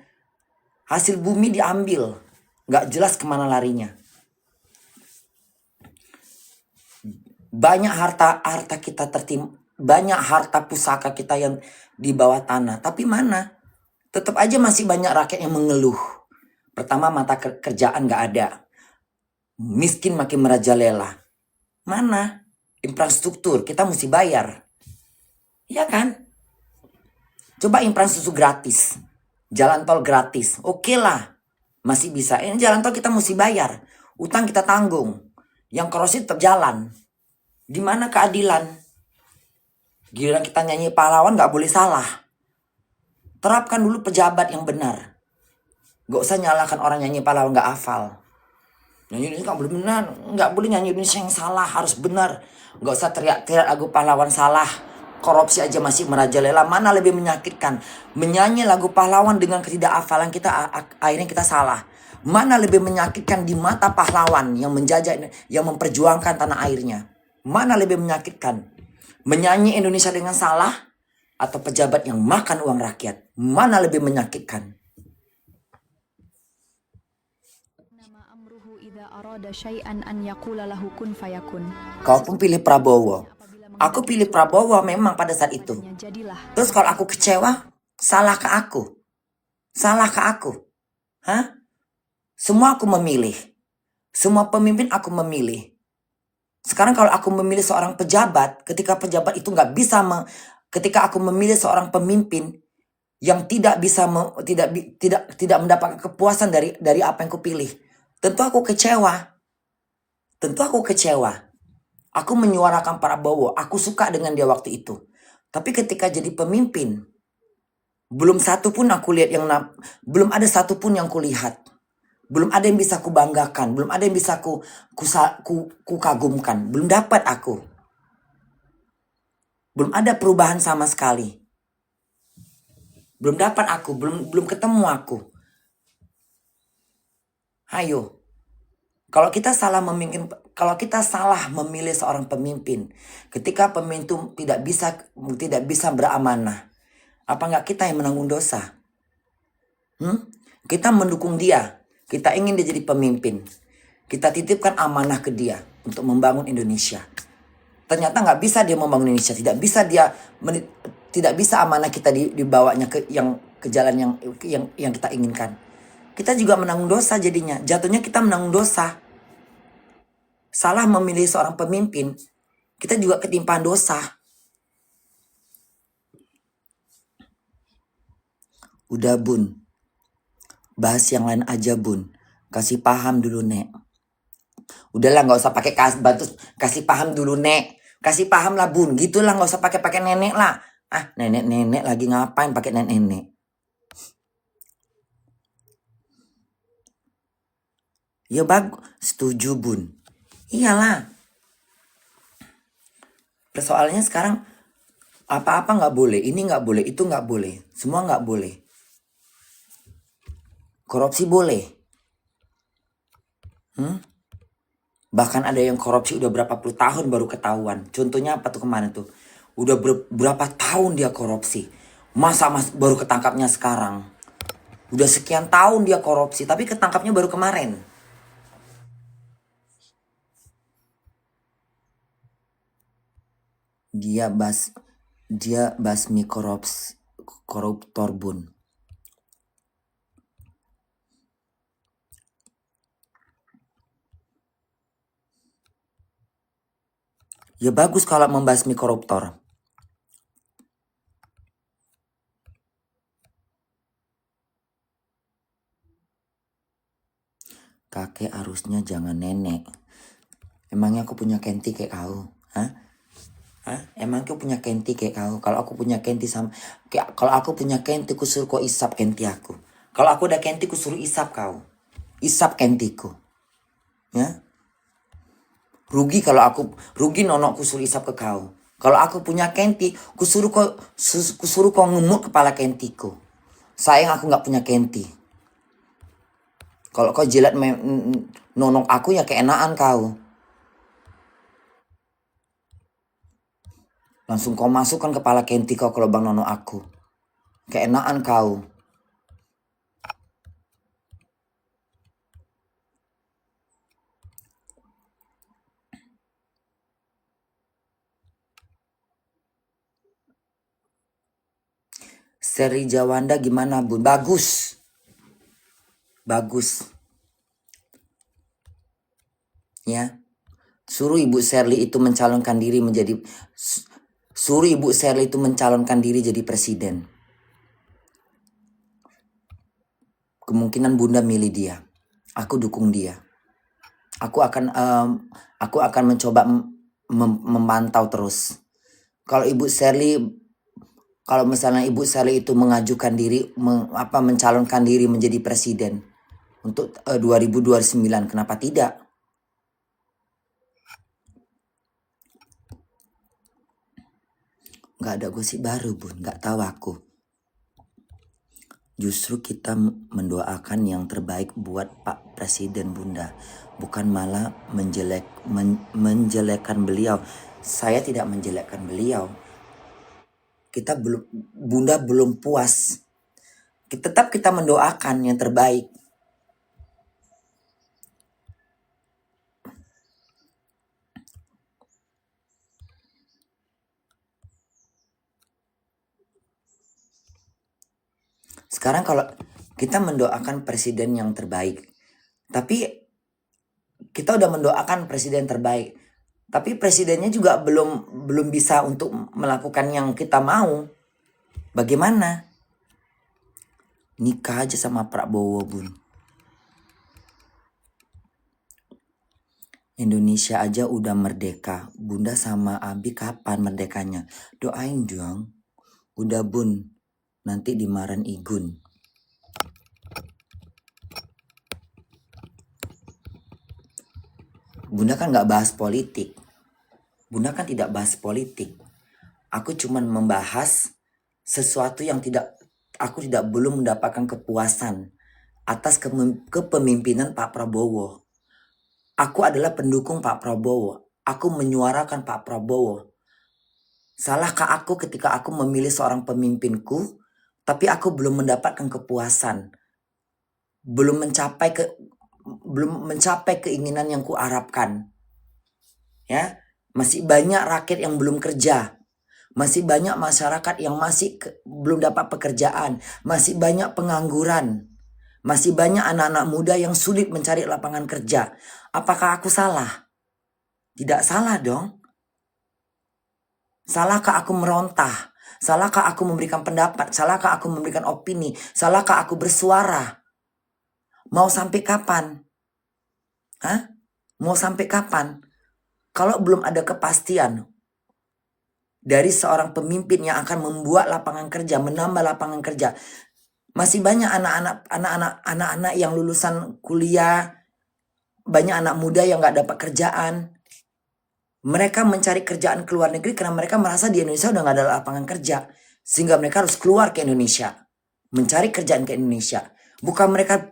Hasil bumi diambil. Nggak jelas kemana larinya. Banyak harta kita banyak harta pusaka kita yang di bawah tanah. Tapi mana? Tetap aja masih banyak rakyat yang mengeluh. Pertama, mata kerjaan nggak ada. Miskin makin merajalela. Mana? Infrastruktur kita mesti bayar. Iya kan? Coba infrastruktur gratis. Jalan tol gratis. Oke lah. Masih bisa. Ini jalan tol kita mesti bayar. Utang kita tanggung. Yang korupsi tetap jalan. Di mana keadilan? Giliran kita nyanyi pahlawan gak boleh salah. Terapkan dulu pejabat yang benar. Gak usah nyalahkan orang nyanyi pahlawan gak hafal. Nyanyi Indonesia gak boleh benar. Gak boleh nyanyi Indonesia yang salah. Harus benar. Gak usah teriak-teriak lagu pahlawan salah. Korupsi aja masih merajalela. Mana lebih menyakitkan? Menyanyi lagu pahlawan dengan ketidakhafalan kita, akhirnya kita salah. Mana lebih menyakitkan di mata pahlawan yang menjajah, yang memperjuangkan tanah airnya? Mana lebih menyakitkan? Menyanyi Indonesia dengan salah atau pejabat yang makan uang rakyat? Mana lebih menyakitkan? Kau pun pilih Prabowo. Aku pilih Prabowo memang pada saat itu. Terus kalau aku kecewa, salah ke aku. Salah ke aku. Semua aku memilih. Semua pemimpin aku memilih. Sekarang kalau aku memilih seorang pejabat, ketika pejabat itu nggak bisa, ketika aku memilih seorang pemimpin yang tidak bisa, tidak mendapatkan kepuasan dari apa yang kupilih, tentu aku kecewa. Tentu aku kecewa. Aku menyuarakan Prabowo, aku suka dengan dia waktu itu. Tapi ketika jadi pemimpin, belum satu pun aku lihat belum ada satu pun yang kulihat. Belum ada yang bisa kubanggakan, belum ada yang bisa ku kagumkan, belum dapat aku. Belum ada perubahan sama sekali. Belum dapat aku, belum ketemu aku. Ayo. Kalau kita salah memilih seorang pemimpin, ketika pemimpin tidak bisa beramanah, apa enggak kita yang menanggung dosa? Kita mendukung dia. Kita ingin dia jadi pemimpin. Kita titipkan amanah ke dia untuk membangun Indonesia. Ternyata nggak bisa dia membangun Indonesia. Tidak bisa amanah kita dibawanya ke jalan yang kita inginkan. Kita juga menanggung dosa jadinya. Jatuhnya kita menanggung dosa. Salah memilih seorang pemimpin, kita juga ketimpaan dosa. Udah bun. Bahas yang lain aja bun. Kasih paham dulu nek. Udahlah gak usah pakai kasih paham dulu nek. Kasih paham lah bun. Gitulah gak usah pakai nenek lah. Nenek lagi ngapain pakai nenek. Ya bagus. Setuju bun. Iyalah. Persoalannya sekarang apa-apa gak boleh. Ini gak boleh. Itu gak boleh. Semua gak boleh. Korupsi boleh. Bahkan ada yang korupsi udah berapa puluh tahun baru ketahuan. Contohnya apa tuh kemarin tuh? Udah berapa tahun dia korupsi. Masa baru ketangkapnya sekarang? Udah sekian tahun dia korupsi, tapi ketangkapnya baru kemarin. Dia basmi koruptor bun. Ya bagus kalau membasmi koruptor. Kakek harusnya jangan nenek. Emangnya aku punya kenti kayak kau? Hah? Emang aku punya kenti kayak kau? Kalau aku punya kenti sama kalau aku punya kenti ku suruh kau isap kenti aku. Kalau aku udah kenti ku suruh isap kau. Isap kentiku. Ya? Rugi kalau rugi nonok ku suruh isap ke kau. Kalau aku punya kenti, ku suruh kau ngemuk kepala kentiku. Sayang aku nggak punya kenti. Kalau kau jilat nonok aku ya keenaan kau. Langsung kau masukkan kepala kenti kau ke lubang nonok aku. Keenaan kau. Seri Jawanda gimana bun? Bagus. Bagus. Ya. Suruh Ibu Sherly itu mencalonkan diri jadi presiden. Kemungkinan Bunda milih dia. Aku dukung dia. Aku akan mencoba memantau terus. Kalau misalnya Ibu Sherly itu mengajukan diri, mencalonkan diri menjadi presiden untuk 2029, kenapa tidak? Nggak ada gosip baru bun, nggak tahu aku. Justru kita mendoakan yang terbaik buat Pak Presiden Bunda, bukan malah menjelekkan beliau. Saya tidak menjelekkan beliau. Bunda belum puas. Tetap kita mendoakan yang terbaik. Sekarang kalau kita mendoakan presiden yang terbaik, tapi kita udah mendoakan presiden terbaik, tapi presidennya juga belum bisa untuk melakukan yang kita mau. Bagaimana? Nikah aja sama Prabowo bun. Indonesia aja udah merdeka. Bunda sama Abi kapan merdekanya? Doain dong. Udah bun. Nanti dimarahin Igun. Bunda kan gak bahas politik. Bunda kan tidak bahas politik. Aku cuman membahas sesuatu yang aku belum mendapatkan kepuasan atas kepemimpinan Pak Prabowo. Aku adalah pendukung Pak Prabowo. Aku menyuarakan Pak Prabowo. Salahkah aku ketika aku memilih seorang pemimpinku, tapi aku belum mendapatkan kepuasan, belum mencapai keinginan yang kuharapkan. Ya, masih banyak rakyat yang belum kerja. Masih banyak masyarakat yang belum dapat pekerjaan. Masih banyak pengangguran. Masih banyak anak-anak muda yang sulit mencari lapangan kerja. Apakah aku salah? Tidak salah dong. Salahkah aku merontah? Salahkah aku memberikan pendapat? Salahkah aku memberikan opini? Salahkah aku bersuara? Mau sampai kapan? Mau sampai kapan? Kalau belum ada kepastian dari seorang pemimpin yang akan membuat lapangan kerja, menambah lapangan kerja. Masih banyak anak-anak yang lulusan kuliah, banyak anak muda yang gak dapat kerjaan. Mereka mencari kerjaan ke luar negeri karena mereka merasa di Indonesia udah gak ada lapangan kerja. Sehingga mereka harus keluar ke Indonesia, mencari kerjaan ke Indonesia. Bukan mereka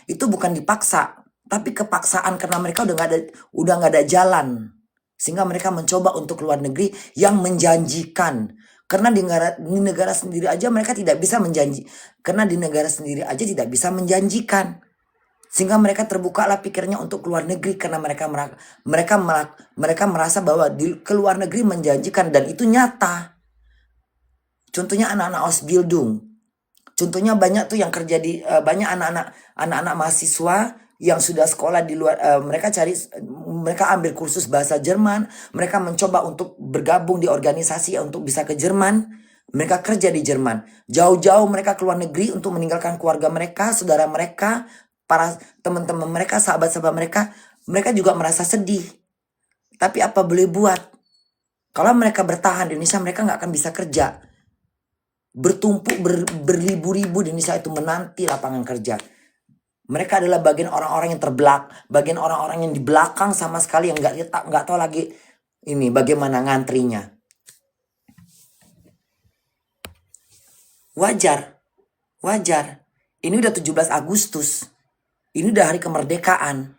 itu bukan dipaksa, tapi kepaksaan karena mereka udah gak ada jalan. Sehingga mereka mencoba untuk keluar negeri yang menjanjikan. Karena di negara sendiri aja mereka tidak bisa karena di negara sendiri aja tidak bisa menjanjikan. Sehingga mereka terbukalah pikirnya untuk keluar negeri karena mereka merasa bahwa di keluar negeri menjanjikan dan itu nyata. Contohnya anak-anak Ausbildung. Contohnya banyak tuh yang kerja di banyak anak-anak mahasiswa yang sudah sekolah di luar, mereka ambil kursus bahasa Jerman, mereka mencoba untuk bergabung di organisasi untuk bisa ke Jerman, mereka kerja di Jerman, jauh-jauh mereka keluar negeri untuk meninggalkan keluarga mereka, saudara mereka, para teman-teman mereka, sahabat-sahabat mereka juga merasa sedih. Tapi apa boleh buat? Kalau mereka bertahan di Indonesia, mereka nggak akan bisa kerja. Bertumpuk berribu-ribu di Indonesia itu menanti lapangan kerja. Mereka adalah bagian orang-orang yang bagian orang-orang yang di belakang sama sekali yang nggak tahu lagi ini bagaimana ngantrinya. Wajar. Ini udah 17 Agustus. Ini udah hari kemerdekaan.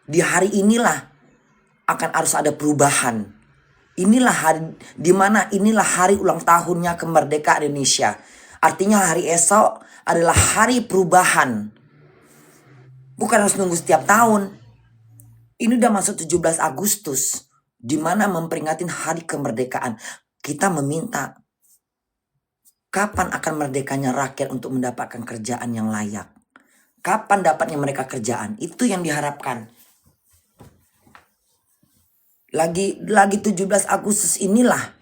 Di hari inilah akan harus ada perubahan. Inilah hari ulang tahunnya kemerdekaan Indonesia. Artinya hari esok adalah hari perubahan. Bukan harus nunggu setiap tahun. Ini udah masuk 17 Agustus. Di mana memperingati hari kemerdekaan. Kita meminta, kapan akan merdekanya rakyat untuk mendapatkan kerjaan yang layak? Kapan dapatnya mereka kerjaan? Itu yang diharapkan. Lagi 17 Agustus inilah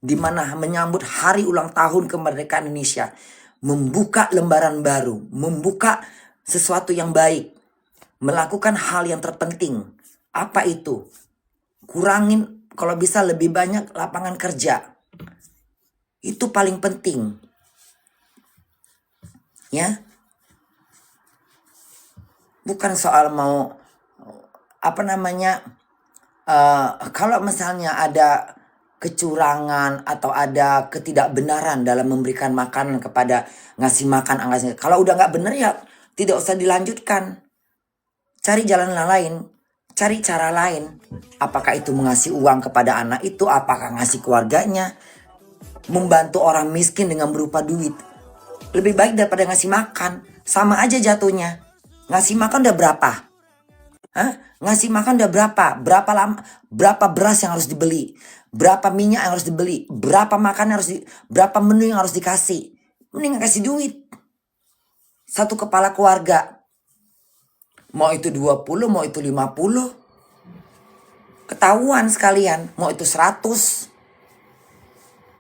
dimana menyambut hari ulang tahun kemerdekaan Indonesia, membuka lembaran baru, membuka sesuatu yang baik, melakukan hal yang terpenting. Apa itu? Kurangin kalau bisa lebih banyak lapangan kerja. Itu paling penting. Ya. Bukan soal mau kalau misalnya ada kecurangan atau ada ketidakbenaran dalam memberikan makanan kepada ngasih makan. Kalau udah nggak benar ya tidak usah dilanjutkan. Cari jalan lain, cari cara lain. Apakah itu mengasih uang kepada anak itu, apakah ngasih keluarganya, membantu orang miskin dengan berupa duit. Lebih baik daripada ngasih makan. Sama aja jatuhnya. Ngasih makan udah berapa? Ngasih makan udah berapa? Berapa beras yang harus dibeli? Berapa minyak yang harus dibeli? Berapa berapa menu yang harus dikasih? Mending kasih duit. Satu kepala keluarga. Mau itu 20, mau itu 50. Ketahuan sekalian, mau itu 100.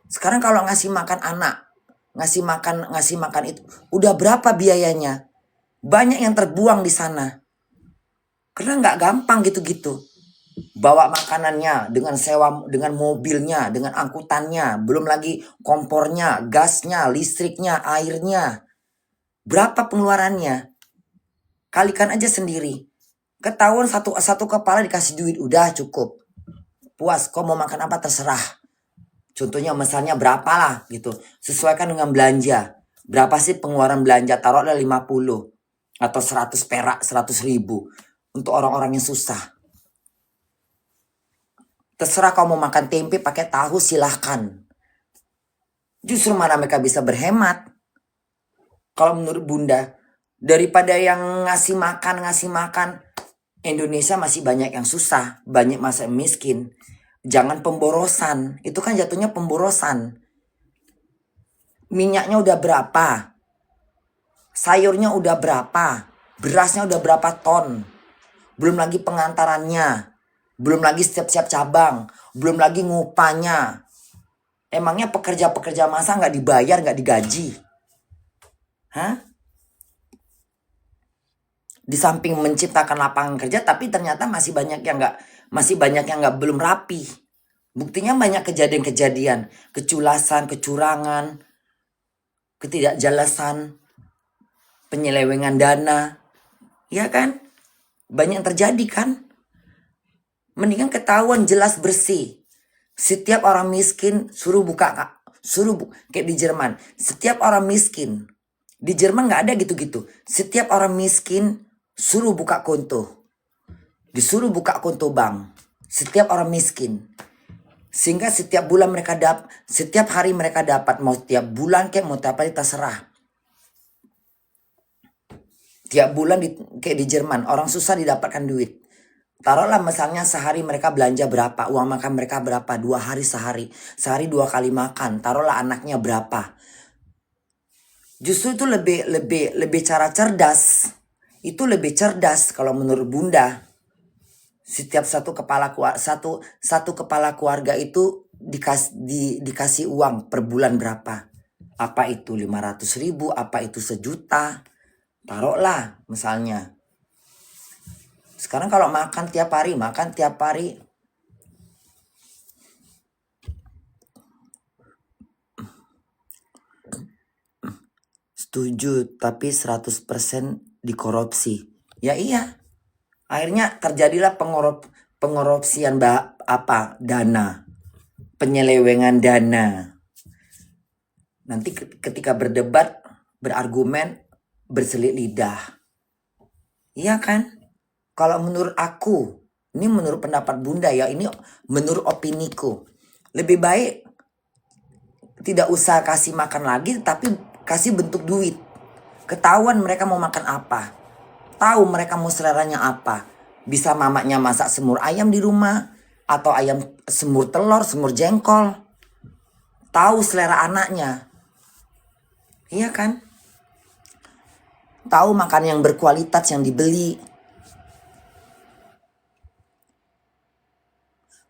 Sekarang kalau ngasih makan anak, ngasih makan itu, udah berapa biayanya? Banyak yang terbuang di sana. Karena nggak gampang gitu-gitu. Bawa makanannya dengan sewa, dengan mobilnya, dengan angkutannya, belum lagi kompornya, gasnya, listriknya, airnya. Berapa pengeluarannya? Kalikan aja sendiri. Ketahuan satu kepala dikasih duit, udah cukup. Puas, kau mau makan apa terserah. Contohnya misalnya berapa lah gitu. Sesuaikan dengan belanja. Berapa sih pengeluaran belanja? Taruhlah 50 atau 100 perak, 100 ribu. Untuk orang-orang yang susah. Terserah kau mau makan tempe pakai tahu, silahkan. Justru mana mereka bisa berhemat. Kalau menurut Bunda, daripada yang ngasih makan, Indonesia masih banyak yang susah, banyak masa miskin. Jangan pemborosan, itu kan jatuhnya pemborosan. Minyaknya udah berapa? Sayurnya udah berapa? Berasnya udah berapa ton? Belum lagi pengantarannya, belum lagi setiap cabang, belum lagi ngupahnya. Emangnya pekerja-pekerja masa nggak dibayar, nggak digaji? Di samping menciptakan lapangan kerja, tapi ternyata masih banyak yang nggak belum rapi. Buktinya banyak kejadian-kejadian, keculasan, kecurangan, ketidakjelasan, penyelewengan dana, ya kan? Banyak yang terjadi kan? Mendingan ketahuan jelas bersih. Setiap orang miskin suruh buka, kayak di Jerman. Setiap orang miskin, di Jerman nggak ada gitu-gitu. Setiap orang miskin suruh buka konto, disuruh buka konto bank. Setiap orang miskin. Sehingga setiap bulan setiap hari mereka dapat, mau tiap bulan kayak mau tiap hari terserah. Tiap bulan kayak di Jerman, orang susah didapatkan duit. Taruhlah misalnya sehari mereka belanja berapa, uang makan mereka berapa, 2 hari sehari 2 kali makan, taruhlah anaknya berapa. Justru itu lebih cara cerdas. Itu lebih cerdas kalau menurut Bunda. Setiap satu kepala keluarga itu dikasih uang per bulan berapa? Apa itu 500.000, apa itu 1 juta? Taruhlah misalnya. Sekarang kalau makan tiap hari. Setuju, tapi 100% dikorupsi. Ya iya. Akhirnya terjadilah pengorupsian dana. Penyelewengan dana. Nanti ketika berdebat, berargumen, berselit lidah. Iya kan? Kalau menurut aku, ini menurut pendapat Bunda ya, ini menurut opiniku. Lebih baik tidak usah kasih makan lagi, tapi kasih bentuk duit. Ketahuan mereka mau makan apa. Tahu mereka mau seleranya apa. Bisa mamanya masak semur ayam di rumah, atau ayam semur telur, semur jengkol. Tahu selera anaknya. Iya kan? Tahu makan yang berkualitas yang dibeli.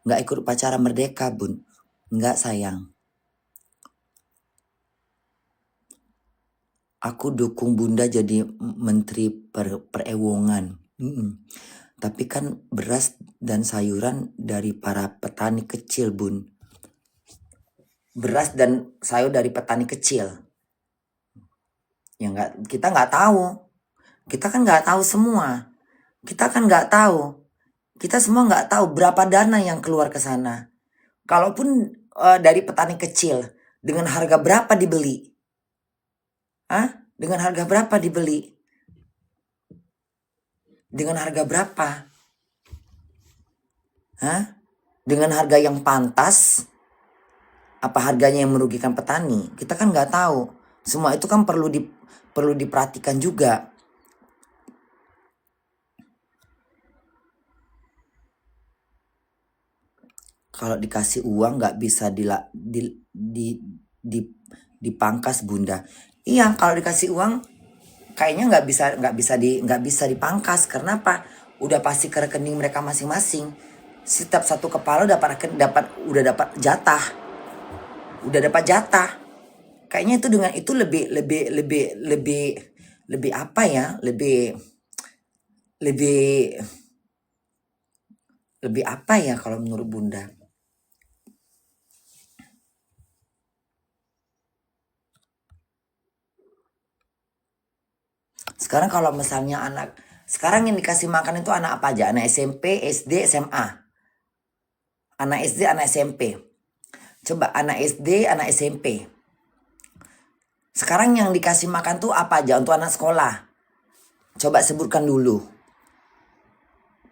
Nggak ikut upacara merdeka, Bun. Nggak, sayang. Aku dukung Bunda jadi menteri perewongan. Tapi kan beras dan sayuran dari para petani kecil, Bun. Beras dan sayur dari petani kecil. Ya kita nggak tahu. Kita kan nggak tahu semua. Kita kan nggak tahu. Kita semua nggak tahu berapa dana yang keluar ke sana. Kalaupun dari petani kecil, dengan harga berapa dibeli? Dengan harga berapa dibeli? Dengan harga berapa? Dengan harga yang pantas? Apa harganya yang merugikan petani? Kita kan nggak tahu. Semua itu kan perlu diperhatikan juga. Kalau dikasih uang nggak bisa dipangkas, Bunda. Iya, kalau dikasih uang kayaknya nggak bisa dipangkas. Karena apa? Udah pasti ke rekening mereka masing-masing. Setiap satu kepala udah dapat jatah. Kayaknya itu dengan itu lebih apa ya? Lebih apa ya kalau menurut Bunda? Sekarang kalau misalnya sekarang yang dikasih makan itu anak apa aja? Anak SMP, SD, SMA. Anak SD, anak SMP. Coba anak SD, anak SMP. Sekarang yang dikasih makan tuh apa aja untuk anak sekolah? Coba sebutkan dulu.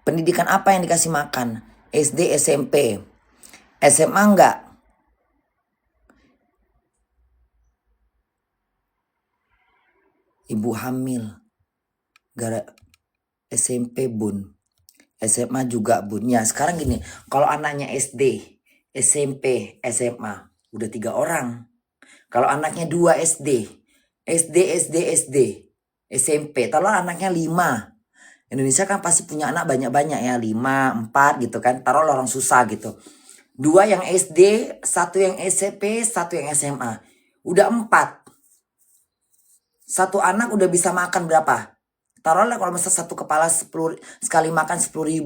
Pendidikan apa yang dikasih makan? SD, SMP. SMA enggak? Ibu hamil. SMP, Bun. SMA juga, Bun. Ya, sekarang gini. Kalau anaknya SD, SMP, SMA. Udah 3 orang. Kalau anaknya 2 SD. SMP. Kalau anaknya 5. Indonesia kan pasti punya anak banyak-banyak ya. 5, 4 gitu kan. Taruh orang susah gitu. 2 yang SD, 1 yang SMP, 1 yang SMA. Udah 4. 1 anak udah bisa makan berapa? Taruhlah kalau misalnya satu kepala 10 sekali makan 10.000.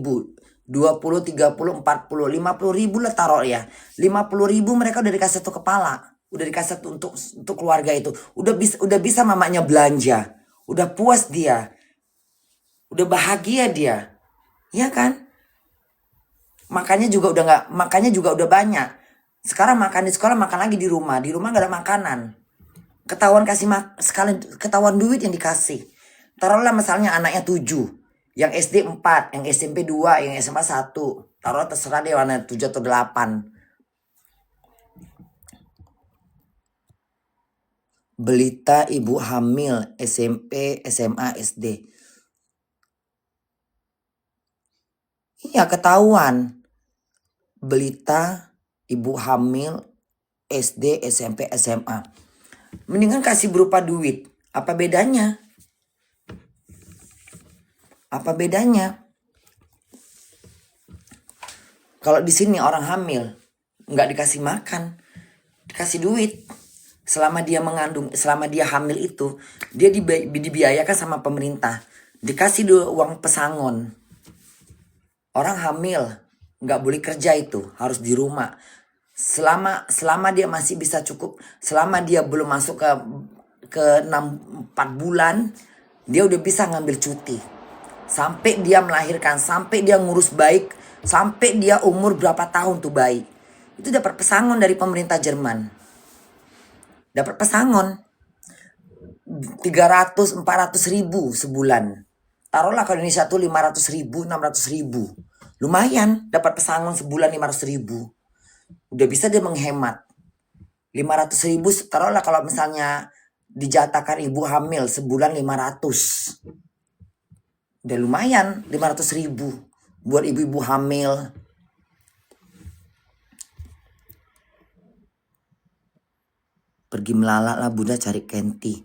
20, 30, 40, 50.000 lah taruh ya. 50.000 mereka udah dikasih 1 kepala. Udah dikasih untuk keluarga itu. Udah bisa mamanya belanja. Udah puas dia. Udah bahagia dia. Iya kan? Makannya juga udah banyak. Sekarang makan di sekolah, makan lagi di rumah. Di rumah gak ada makanan. Ketahuan duit yang dikasih. Taruhlah misalnya anaknya 7. Yang SD 4, yang SMP 2, yang SMA 1. Taruhlah terserah deh warna 7 atau 8. Berita ibu hamil SMP, SMA, SD. Iya ketahuan. Berita ibu hamil SD, SMP, SMA. Mendingan kasih berupa duit. Apa bedanya? Apa bedanya? Kalau di sini orang hamil nggak dikasih makan, dikasih duit. Selama dia mengandung, selama dia hamil itu, dia dibiayakan sama pemerintah. Dikasih uang pesangon. Orang hamil nggak boleh kerja itu, harus di rumah. Selama dia masih bisa cukup, selama dia belum masuk ke 4 bulan, dia udah bisa ngambil cuti. Sampai dia melahirkan, sampai dia ngurus baik, sampai dia umur berapa tahun tuh bayi. Itu dapat pesangon dari pemerintah Jerman. Dapat pesangon 300-400 ribu sebulan. Taruhlah kalau Indonesia tuh 500 ribu, 600 ribu. Lumayan dapat pesangon sebulan 500 ribu. Udah bisa dia menghemat. 500 ribu, taruhlah kalau misalnya dijatakan ibu hamil sebulan 500. Udah lumayan 500 ribu buat ibu-ibu hamil. Pergi melalak lah bunda cari Kenti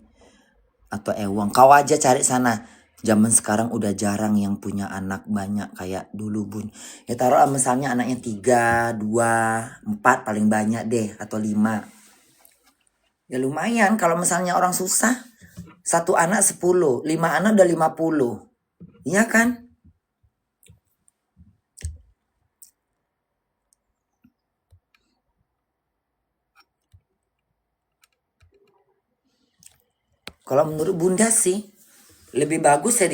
atau Ewang. Kau aja cari sana. Zaman sekarang udah jarang yang punya anak banyak kayak dulu bun. Ya taruh misalnya anaknya 3, 2, 4 paling banyak deh. Atau 5. Ya lumayan kalau misalnya orang susah. 1 anak 10, 5 anak udah 50. Iya kan? Kalau menurut bunda sih lebih bagus saya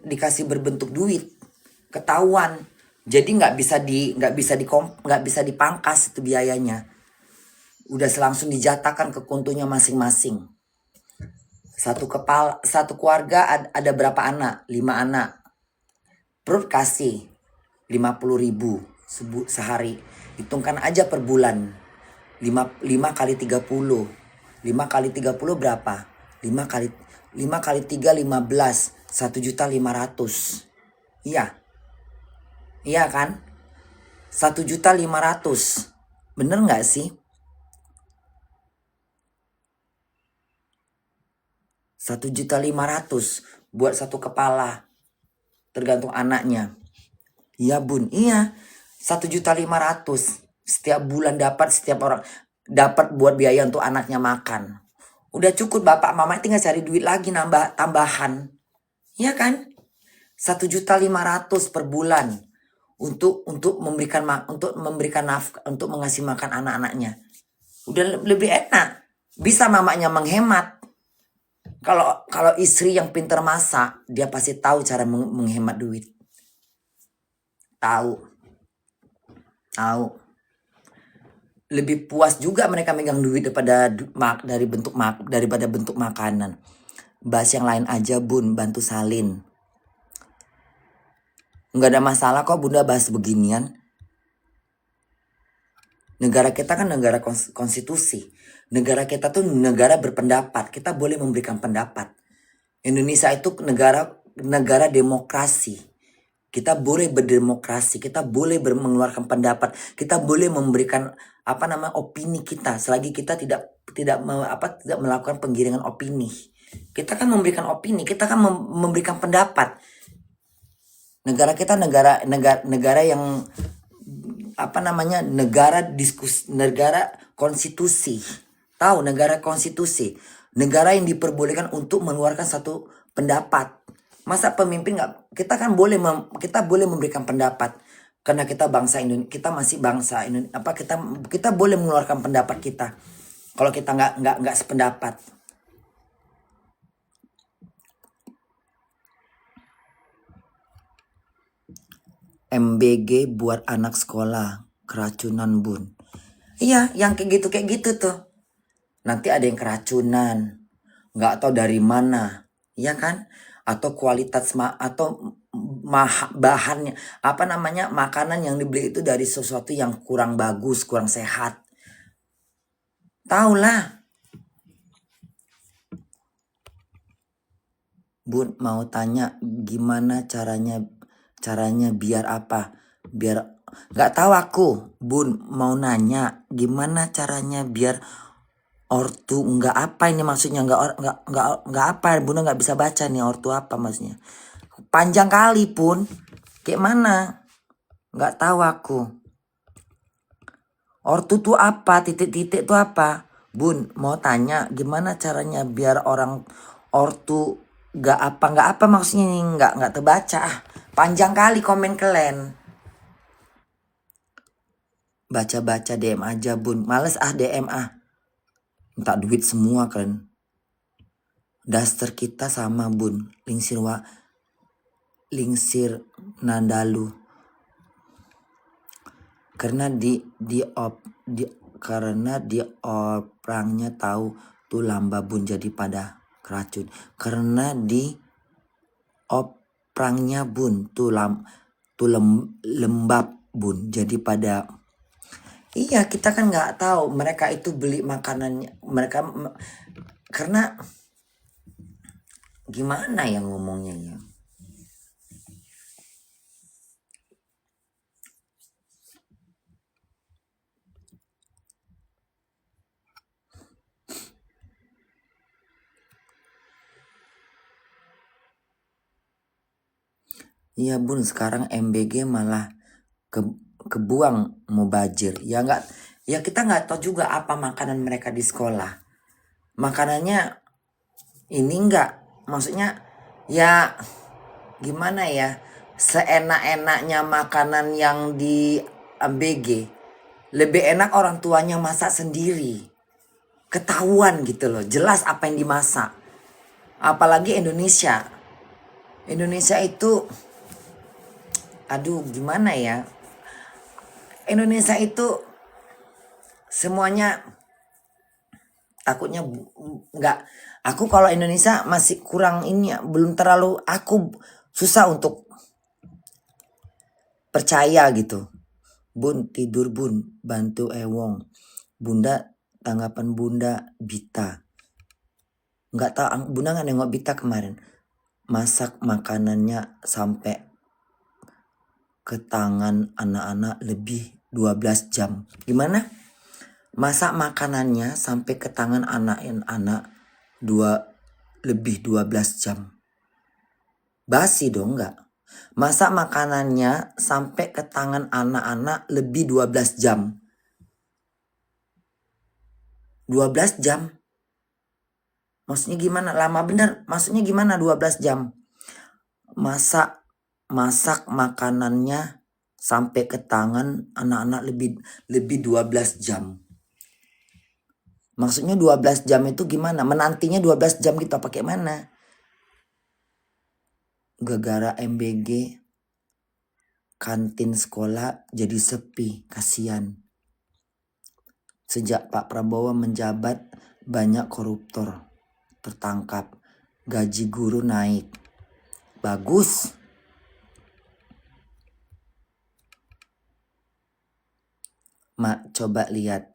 dikasih berbentuk duit, ketahuan. Jadi nggak bisa dipangkas itu biayanya. Udah langsung dijatakan ke kontonya masing-masing. Satu keluarga ada berapa anak? 5 anak. Perut kasih 50 ribu sehari. Hitungkan aja per bulan. 5 kali 30. 5 kali 30 berapa? 5 kali 3 15. 1.500.000. Iya. Iya kan? 1.500.000. Bener nggak sih? 1.500.000 buat satu kepala. Tergantung anaknya. Iya bun, iya. 1.500.000 setiap bulan dapat, setiap orang dapat buat biaya untuk anaknya makan. Udah cukup bapak mama tinggal cari duit lagi nambah tambahan. Iya kan? 1.500.000 per bulan untuk memberikan nafkah, untuk mengasih makan anak-anaknya. Udah lebih enak. Bisa mamanya menghemat. Kalau istri yang pintar masak, dia pasti tahu cara menghemat duit. Tahu. Lebih puas juga mereka megang duit daripada bentuk makanan. Bahas yang lain aja bun, bantu salin. Nggak ada masalah kok bunda bahas beginian. Negara kita kan negara konstitusi. Negara kita tuh negara berpendapat. Kita boleh memberikan pendapat. Indonesia itu negara demokrasi. Kita boleh berdemokrasi. Kita boleh mengeluarkan pendapat. Kita boleh memberikan opini kita. Selagi kita tidak melakukan penggiringan opini. Kita kan memberikan opini. Kita kan memberikan pendapat. Negara kita negara yang negara diskusi, negara konstitusi. Tahu negara konstitusi, negara yang diperbolehkan untuk mengeluarkan satu pendapat. Masa pemimpin kita kan kita boleh memberikan pendapat karena kita bangsa Indonesia, kita masih bangsa Indonesia, kita boleh mengeluarkan pendapat kita. Kalau kita nggak sependapat. MBG buat anak sekolah keracunan bun. Iya, yang kayak gitu tuh. Nanti ada yang keracunan, nggak tahu dari mana, iya kan? Atau kualitas atau bahannya makanan yang dibeli itu dari sesuatu yang kurang bagus, kurang sehat. Tahulah. Bun mau tanya gimana caranya biar apa? Biar nggak tahu aku. Bun mau nanya gimana caranya biar ortu nggak apa ini maksudnya nggak apa Bunda nggak bisa baca nih ortu apa maksudnya. Panjang kali pun. Kayak mana? Nggak tahu aku. Ortu tuh apa? Titik-titik tuh apa? Bun mau tanya gimana caranya biar orang ortu nggak apa maksudnya nih nggak terbaca. Panjang kali komen kalian. Baca-baca DM aja bun. Males DM minta duit semua kalian. Daster kita sama bun. Lingsir Nandalu. Karena karena orangnya tahu tuh lamba bun jadi pada keracun. Karena orangnya bun tuh lembab bun jadi pada. Iya kita kan nggak tahu mereka itu beli makanannya mereka karena gimana ya ngomongnya ya. Iya bun sekarang MBG malah kebuang mubazir. Ya nggak ya kita nggak tahu juga apa makanan mereka di sekolah. Makanannya ini enggak maksudnya ya gimana ya seenak-enaknya makanan yang di MBG lebih enak orang tuanya masak sendiri. Ketahuan gitu loh, jelas apa yang dimasak. Apalagi Indonesia itu aduh gimana ya. Indonesia itu semuanya takutnya nggak. Aku kalau Indonesia masih kurang ini ya, belum terlalu aku susah untuk percaya gitu. Bun tidur bun bantu Ewong. Bunda tanggapan Bunda Bita. Nggak tahu Bunda nggak nengok Bita kemarin. Masak makanannya sampai ke tangan anak-anak lebih 12 jam. Gimana? Masak makanannya sampai ke tangan anak-anak lebih 12 jam. Basi dong enggak? Masak makanannya sampai ke tangan anak-anak lebih 12 jam. 12 jam? Maksudnya gimana? Lama bener. Maksudnya gimana 12 jam? Masak makanannya sampai ke tangan anak-anak lebih 12 jam. Maksudnya 12 jam itu gimana? Menantinya 12 jam gitu pakai mana? Gara-gara MBG kantin sekolah jadi sepi, kasihan. Sejak Pak Prabowo menjabat banyak koruptor tertangkap, gaji guru naik. Bagus. Mak coba lihat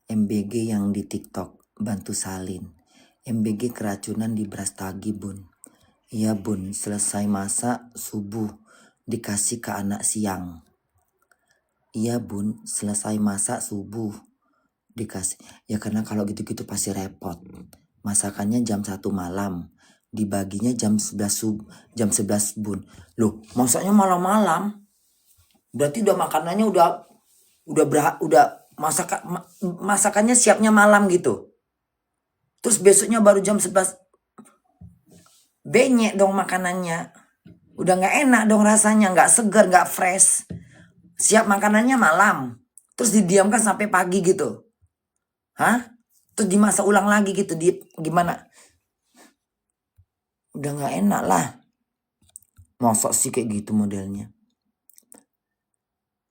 MBG yang di TikTok bantu salin. MBG keracunan di Brastagi bun. Iya bun, selesai masak subuh dikasih ke anak siang. Iya bun, selesai masak subuh dikasih. Ya karena kalau gitu-gitu pasti repot. Masakannya jam 1 malam, dibaginya jam 11 bun. Loh, masaknya malam-malam. Berarti udah makanannya udah masakannya siapnya malam gitu. Terus besoknya baru jam 11. Benyek dong makanannya. Udah gak enak dong rasanya. Gak segar, gak fresh. Siap makanannya malam. Terus didiamkan sampai pagi gitu. Hah? Terus dimasak ulang lagi gitu. Gimana? Udah gak enak lah. Masa sih kayak gitu modelnya.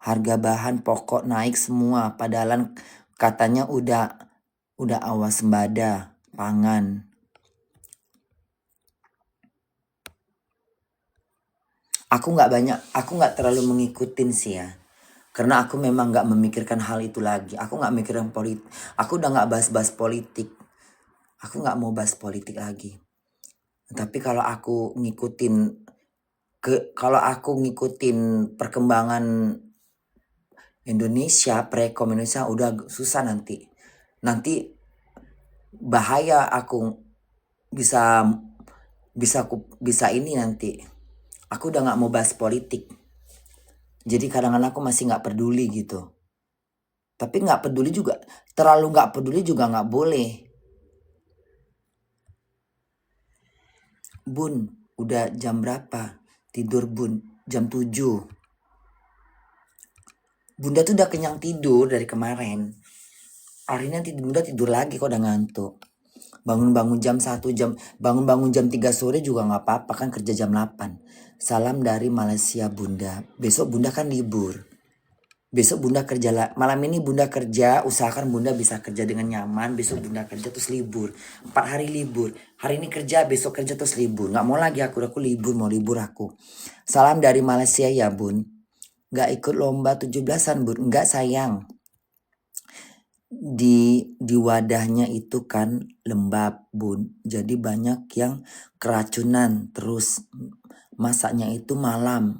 Harga bahan pokok naik semua. Padahal katanya udah awas sembada pangan. Aku nggak terlalu mengikutin sih ya. Karena aku memang nggak memikirkan hal itu lagi. Aku nggak mikirin politik. Aku udah nggak bahas-bahas politik. Aku nggak mau bahas politik lagi. Tapi kalau aku ngikutin perkembangan Indonesia, Prekom Indonesia udah susah nanti. Nanti bahaya aku bisa ini nanti. Aku udah nggak mau bahas politik. Jadi kadang-kadang aku masih nggak peduli gitu. Tapi nggak peduli juga, terlalu nggak peduli juga nggak boleh. Bun, udah jam berapa? Tidur Bun, jam 7. Bunda tuh udah kenyang tidur dari kemarin. Hari ini Bunda tidur lagi kok udah ngantuk. Bangun-bangun jam 1 jam, bangun-bangun jam 3 sore juga nggak apa-apa kan kerja jam 8. Salam dari Malaysia Bunda. Besok Bunda kan libur. Besok Bunda kerja lah. Malam ini Bunda kerja, usahakan Bunda bisa kerja dengan nyaman. Besok Bunda kerja terus libur. 4 hari libur. Hari ini kerja, besok kerja terus libur. Nggak mau lagi aku libur, mau libur aku. Salam dari Malaysia ya Bun. Nggak ikut lomba 17-an Bun. Nggak sayang. Di wadahnya itu kan lembab Bun. Jadi banyak yang keracunan. Terus masaknya itu malam.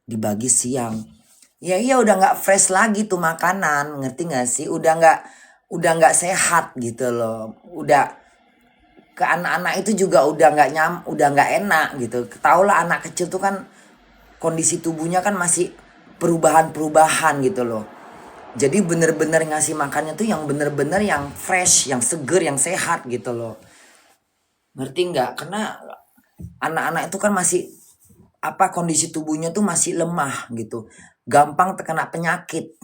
Dibagi siang. Ya iya udah nggak fresh lagi tuh makanan, ngerti nggak sih? Udah nggak sehat gitu loh. Udah ke anak-anak itu juga udah nggak enak gitu. Tahu lah anak kecil tuh kan kondisi tubuhnya kan masih perubahan gitu loh. Jadi bener-bener ngasih makannya tuh yang bener-bener yang fresh, yang seger, yang sehat gitu loh. Ngerti nggak? Karena anak-anak itu kan masih kondisi tubuhnya tuh masih lemah gitu. Gampang terkena penyakit.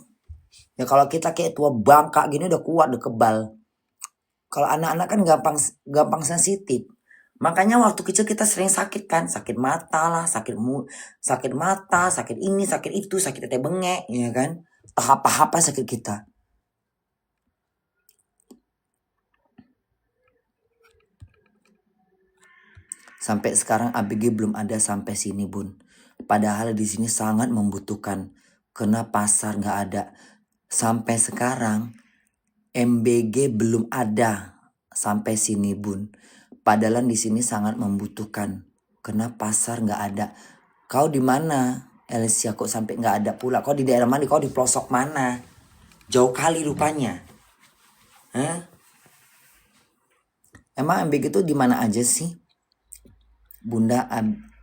Ya kalau kita kayak tua bangka gini udah kuat, udah kebal. Kalau anak-anak kan gampang sensitif. Makanya waktu kecil kita sering sakit kan, sakit mata lah, sakit mata, sakit ini, sakit itu, sakit tete bengek, ya kan? Apa-apa sakit kita. Sampai sekarang ABG belum ada sampai sini Bun. Padahal di sini sangat membutuhkan. Karena pasar nggak ada. Sampai sekarang MBG belum ada sampai sini Bun. Padahal di sini sangat membutuhkan. Karena pasar nggak ada. Kau di mana? Elsia kok sampai nggak ada pula. Kau di daerah mana? Kau di pelosok mana? Jauh kali rupanya. Hah? Emang MBG itu di mana aja sih? Bunda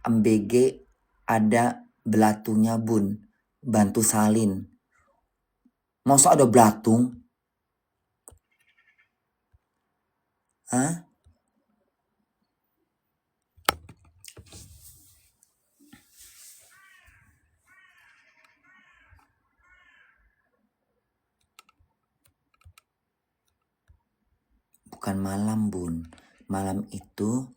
MBG ada belatunya Bun. Bantu salin. Masa ada belatung? Hah? Bukan malam Bun. Malam itu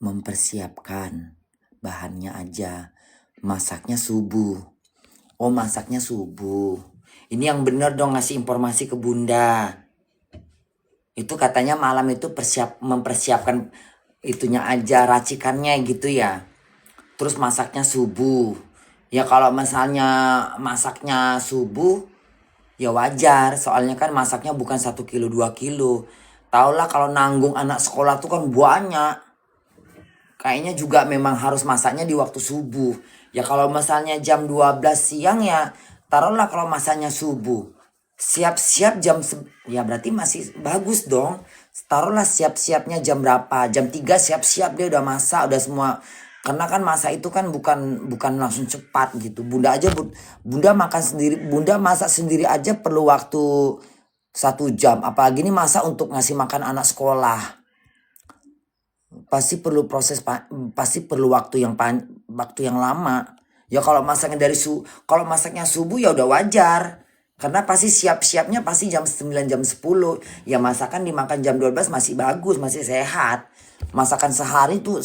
mempersiapkan bahannya aja. Masaknya subuh. Oh masaknya subuh. Ini yang bener dong ngasih informasi ke Bunda. Itu katanya malam itu mempersiapkan itunya aja, racikannya gitu ya. Terus masaknya subuh. Ya kalau misalnya masaknya subuh ya wajar. Soalnya kan masaknya bukan 1 kilo 2 kilo. Taulah kalau nanggung anak sekolah tuh kan banyak. Kayaknya juga memang harus masaknya di waktu subuh. Ya kalau misalnya jam 12 siang ya taruhlah kalau masaknya subuh. Siap-siap ya berarti masih bagus dong. Taruhlah siap-siapnya jam berapa? Jam 3 siap-siap dia udah masak, udah semua. Karena kan masak itu kan bukan langsung cepat gitu. Bunda makan sendiri, Bunda masak sendiri aja perlu waktu 1 jam. Apalagi ini masak untuk ngasih makan anak sekolah. Pasti perlu pasti perlu waktu yang lama. Ya kalau masaknya subuh ya udah wajar. Karena pasti siap-siapnya pasti jam 9 jam 10. Ya masakan dimakan jam 12 masih bagus, masih sehat. Masakan sehari tuh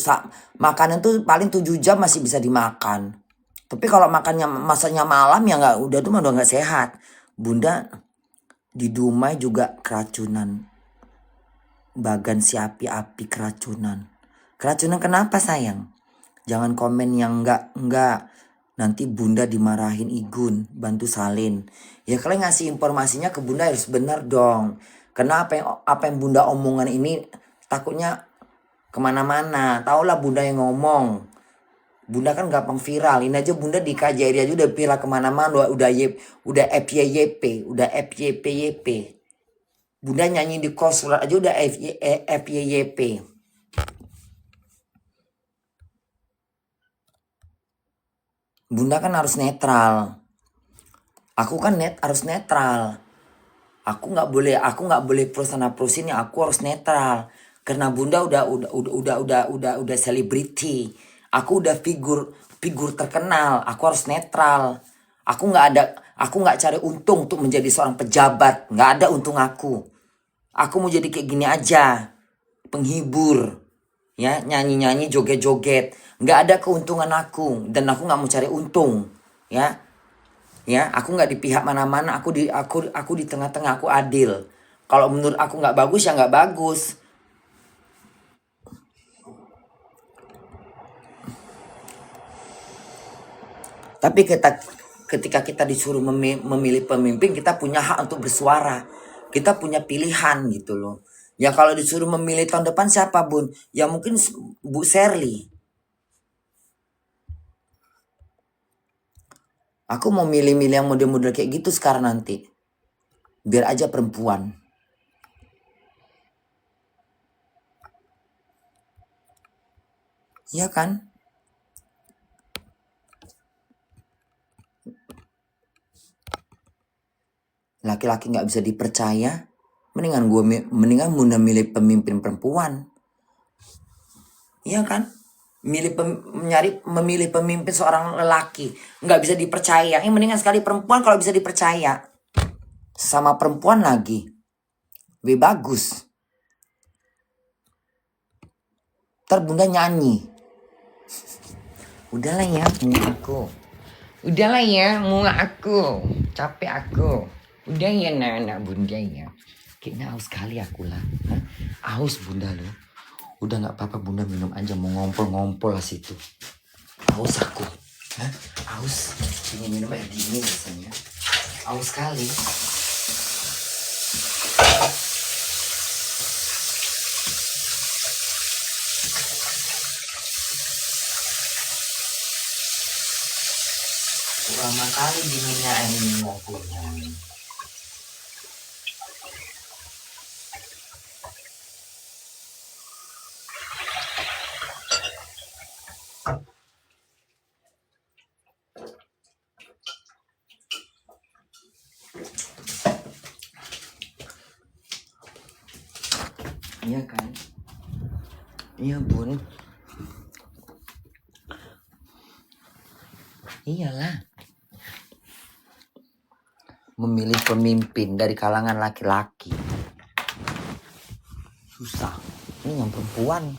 makanan tuh paling 7 jam masih bisa dimakan. Tapi kalau masaknya malam ya udah nggak sehat. Bunda di Dumai juga keracunan. Bagan si api-api keracunan. Keracunan kenapa sayang? Jangan komen yang enggak. Nanti Bunda dimarahin Igun, bantu salin. Ya kalian ngasih informasinya ke Bunda harus benar dong. Karena apa yang Bunda omongan ini takutnya kemana-mana. Taulah Bunda yang ngomong. Bunda kan gampang viral. Ini aja Bunda di KJRI aja udah viral kemana-mana. Udah FYYP. Udah FYPYP. Bunda nyanyi di konsulat aja udah FYYP. Bunda kan harus netral. Aku kan harus netral. Aku nggak boleh pro sana pro sini. Aku harus netral. Karena Bunda udah selebriti. Aku udah figur terkenal. Aku harus netral. Aku nggak cari untung untuk menjadi seorang pejabat. Nggak ada untung aku. Aku mau jadi kayak gini aja, penghibur, ya, nyanyi-nyanyi, joget-joget. Nggak ada keuntungan aku, dan aku nggak mau cari untung, ya. Ya, aku nggak di pihak mana-mana. Aku di tengah-tengah. Aku adil. Kalau menurut aku nggak bagus ya nggak bagus. Tapi ketika kita disuruh memilih pemimpin, kita punya hak untuk bersuara. Kita punya pilihan gitu loh. Ya kalau disuruh memilih tahun depan siapa Bun? Ya mungkin Bu Sherly. Aku mau milih-milih yang model-model kayak gitu sekarang nanti. Biar aja perempuan. Iya kan? Laki-laki nggak bisa dipercaya. Mendingan Bunda milih pemimpin perempuan. Iya kan? Memilih pemimpin seorang lelaki nggak bisa dipercaya. Mendingan sekali perempuan kalau bisa dipercaya. Sama perempuan lagi. Lebih bagus. Ntar Bunda nyanyi. Udahlah ya, muak aku. Capek aku. Udah ya anak Bunda ya. Kayaknya haus kali aku lah. Haus Bunda loh. Udah nggak apa-apa Bunda minum aja, mau ngompol-ngompol lah situ. Haus aku. Haus. Ingin minum air dingin rasanya. Haus kali. Lama kali dinginnya ini ngobrolnya. Iya kan? Iya Bun. Iyalah. Memilih pemimpin dari kalangan laki-laki susah. Ini yang perempuan.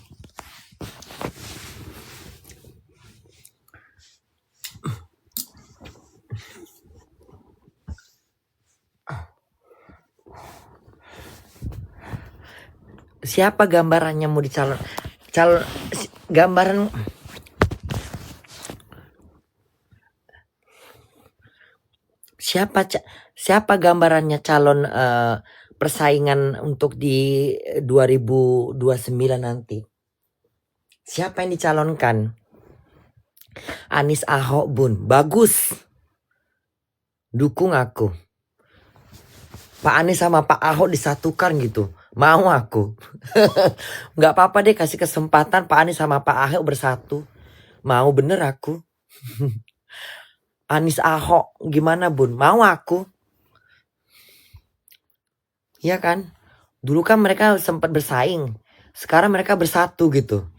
Siapa gambarannya mau calon gambaran siapa gambarannya calon persaingan untuk di 2029 nanti? Siapa yang dicalonkan? Anies Ahok Bun, bagus. Dukung aku. Pak Anies sama Pak Ahok disatukan gitu. Mau aku. Nggak apa-apa deh, kasih kesempatan Pak Anies sama Pak Ahok bersatu. Mau bener aku. Anies Ahok gimana Bun? Mau aku. Iya kan? Dulu kan mereka sempat bersaing. Sekarang mereka bersatu gitu.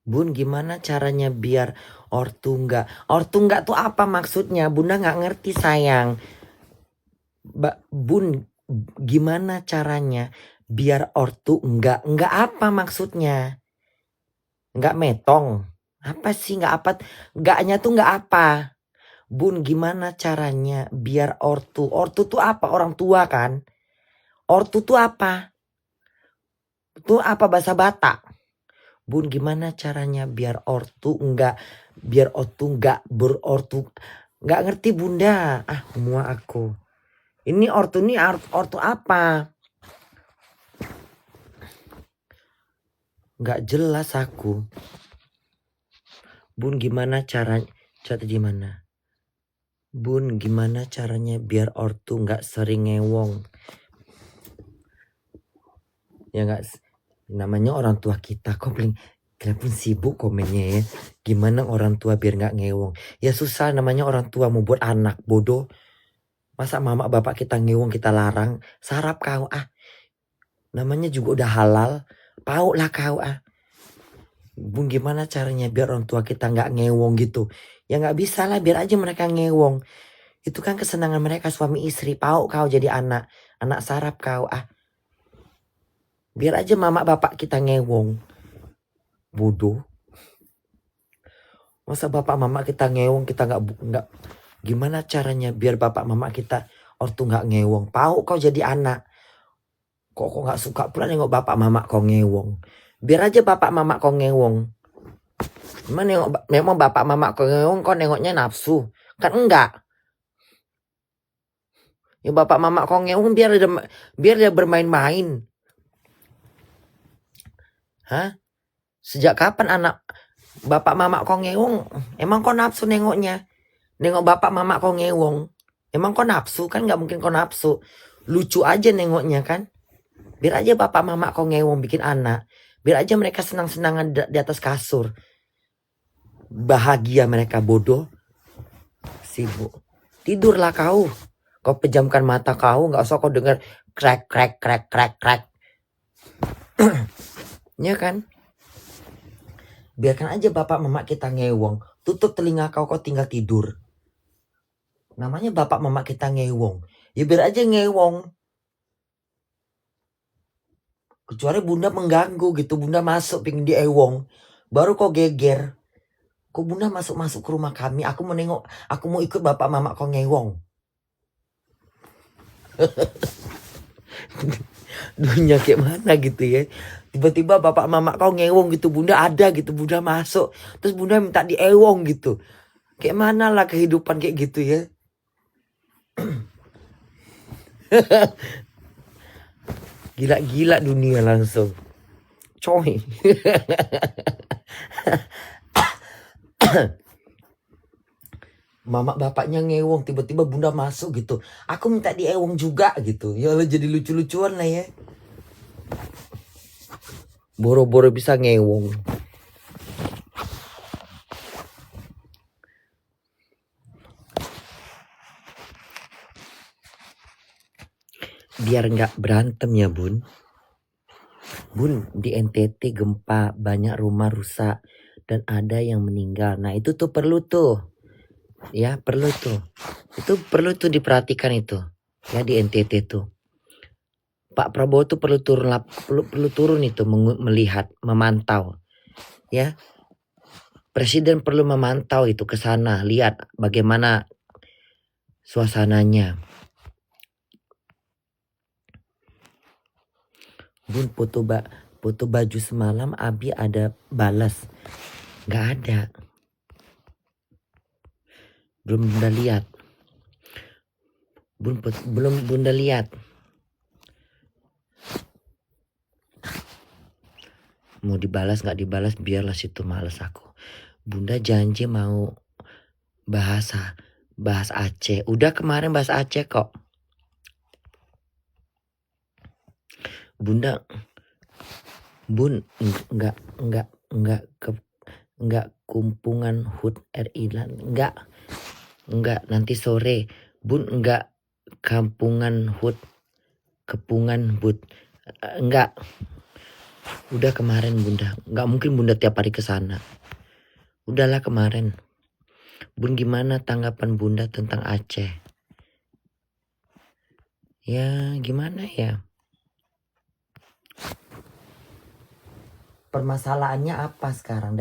Bun, gimana caranya biar ortu enggak? Ortu enggak tuh apa maksudnya? Bunda nggak ngerti sayang. Bun, gimana caranya biar ortu enggak? Enggak apa maksudnya? Enggak metong. Apa sih enggak apa? Enggaknya tuh enggak apa? Bun, gimana caranya biar ortu? Ortu tuh apa? Orang tua kan? Ortu tuh apa? Tuh apa bahasa Batak? Bun, gimana caranya biar ortu enggak berortu? Enggak ngerti Bunda. Ah, semua aku. Ini ortu ortu apa? Enggak jelas aku. Bun, gimana caranya? Cara gimana? Bun, gimana caranya biar ortu enggak sering ngewong? Ya enggak, namanya orang tua kita kok kenapa sibuk komennya ya. Gimana orang tua biar enggak ngewong? Ya susah, namanya orang tua mau buat anak bodoh. Masa mama bapak kita ngewong kita larang? Sarap kau ah. Namanya juga udah halal. Pau lah kau ah. Bun, gimana caranya biar orang tua kita nggak ngewong gitu? Ya nggak bisa lah, biar aja mereka ngewong. Itu kan kesenangan mereka suami istri. Pau kau jadi anak sarap kau ah. Biar aja mama bapak kita ngewong. Bodoh. Masa bapak mama kita ngewong kita nggak gimana caranya biar bapak mama kita ortu nggak ngewong? Pau kau jadi anak. Kok nggak suka pula nengok bapak mama kau ngewong? Biar aja bapak mama kau ngewong. Memang bapak mama kau ngewong kau nengoknya nafsu? Kan enggak. Ya bapak mama kau ngewong biar dia bermain-main. Hah? Sejak kapan anak bapak mama kau ngewong? Emang kau nafsu nengoknya? Nengok bapak mama kau ngewong. Emang kau nafsu? Kan nggak mungkin kau nafsu. Lucu aja nengoknya kan? Biar aja bapak mama kau ngewong bikin anak. Biar aja mereka senang-senangan di atas kasur. Bahagia mereka bodoh. Sibuk. Tidurlah kau. Kau pejamkan mata kau. Gak usah kau dengar krek krek krek krek krek. Ya kan? Biarkan aja bapak mama kita ngewong. Tutup telinga kau tinggal tidur. Namanya bapak mama kita ngewong. Ya biar aja ngewong. Kecuali bunda mengganggu gitu. Bunda masuk pingin diewong. Baru kau geger. Kok bunda masuk ke rumah kami. Aku mau ikut bapak mama kau ngewong. Dunia kayak mana gitu ya. Tiba-tiba bapak mama kau ngewong gitu. Bunda ada gitu. Bunda masuk. Terus bunda minta diewong gitu. Kayak mana lah kehidupan kayak gitu ya. Gila-gila dunia langsung. Coy. Mama bapaknya ngewong. Tiba-tiba bunda masuk gitu. Aku minta diewong juga gitu. Ya Allah, jadi lucu-lucuan lah ya. Boro-boro bisa ngewong. Biar nggak berantem ya bun. Bun, di NTT gempa, banyak rumah rusak dan ada yang meninggal. Nah itu tuh perlu tuh. Ya perlu tuh. Itu perlu tuh diperhatikan itu. Ya di NTT tuh. Pak Prabowo tuh perlu turun itu melihat, memantau. Ya. Presiden perlu memantau itu ke sana, lihat bagaimana suasananya. Bun, foto baju semalam Abi ada balas. Nggak ada. Belum Bunda lihat. Belum Bunda lihat. Mau dibalas nggak dibalas biarlah situ, males aku. Bunda janji mau bahas Aceh. Udah kemarin bahas Aceh kok. Bunda enggak kumpungan HUT RI enggak nanti sore. Bun, enggak kampungan HUT kepungan HUT enggak. Udah kemarin Bunda, enggak mungkin Bunda tiap hari ke sana. Udahlah kemarin. Bun, gimana tanggapan Bunda tentang Aceh? Ya gimana ya? Permasalahannya apa sekarang?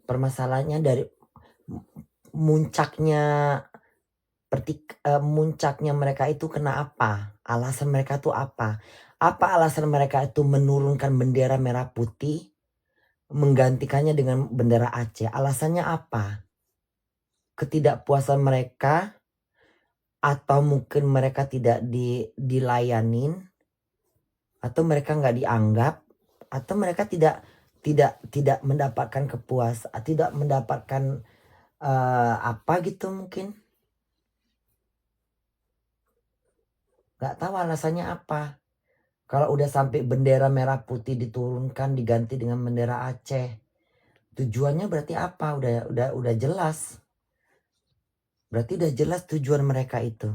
Permasalahannya dari muncaknya mereka itu kena apa? Alasan mereka tuh apa? Apa alasan mereka itu menurunkan bendera merah putih, menggantikannya dengan bendera Aceh? Alasannya apa? Ketidakpuasan mereka, atau mungkin mereka tidak dilayanin, atau mereka nggak dianggap, atau mereka tidak mendapatkan tidak mendapatkan apa gitu mungkin. Nggak tahu alasannya apa. Kalau udah sampai bendera merah putih diturunkan diganti dengan bendera Aceh, tujuannya berarti apa? Udah jelas. Berarti udah jelas tujuan mereka itu.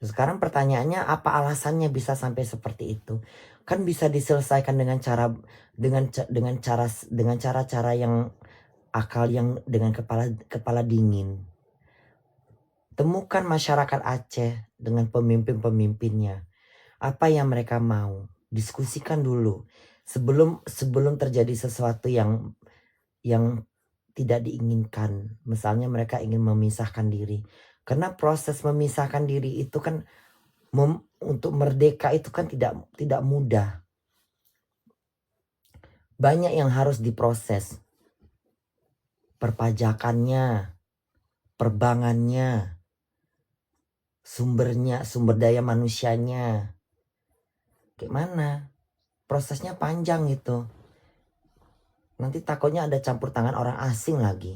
Sekarang pertanyaannya, apa alasannya bisa sampai seperti itu? Kan bisa diselesaikan dengan cara-cara yang akal, yang dengan kepala dingin. Temukan masyarakat Aceh dengan pemimpin-pemimpinnya. Apa yang mereka mau? Diskusikan dulu sebelum terjadi sesuatu yang tidak diinginkan. Misalnya mereka ingin memisahkan diri. Karena proses memisahkan diri itu kan untuk merdeka itu kan tidak mudah. Banyak yang harus diproses. Perpajakannya, perbangannya, sumber daya manusianya. Gimana? Prosesnya panjang gitu. Nanti takutnya ada campur tangan orang asing lagi.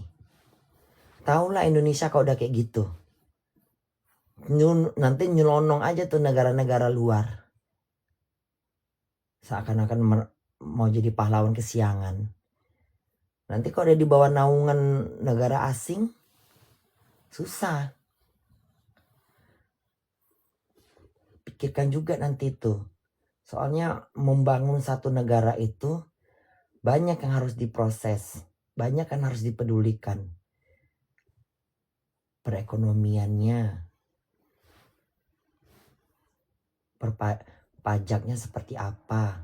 Tahulah Indonesia kalau udah kayak gitu. Nanti nyelonong aja tuh negara-negara luar. Seakan-akan mau jadi pahlawan kesiangan. Nanti kalau udah di bawah naungan negara asing, susah. Pikirkan juga nanti itu. Soalnya membangun satu negara itu banyak yang harus diproses. Banyak yang harus dipedulikan. Perekonomiannya. Pajaknya seperti apa.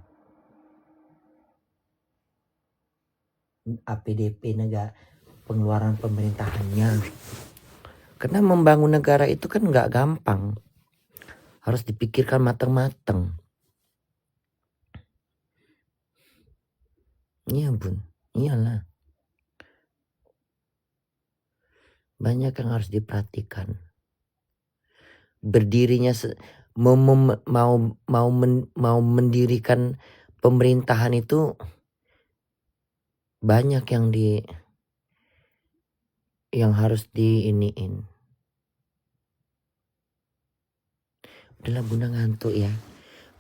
APDP negara, pengeluaran pemerintahannya. Karena membangun negara itu kan nggak gampang. Harus dipikirkan matang-matang. Iya bun, iyalah. Banyak yang harus diperhatikan. Berdirinya mau mendirikan pemerintahan itu banyak yang harus diiniin. Udahlah bunda ngantuk ya.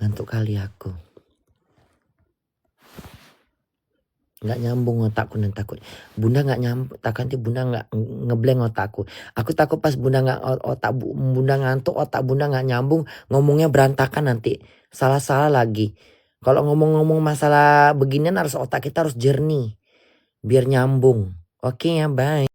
Ngantuk kali aku. Nggak nyambung otakku nanti takut. Bunda nggak nyambung. Nanti bunda nggak ngeblank otakku. Aku takut pas bunda bunda ngantuk, otak bunda nggak nyambung, ngomongnya berantakan nanti. Salah-salah lagi. Kalau ngomong-ngomong masalah beginian harus otak kita harus jernih. Biar nyambung. Oke ya, bye.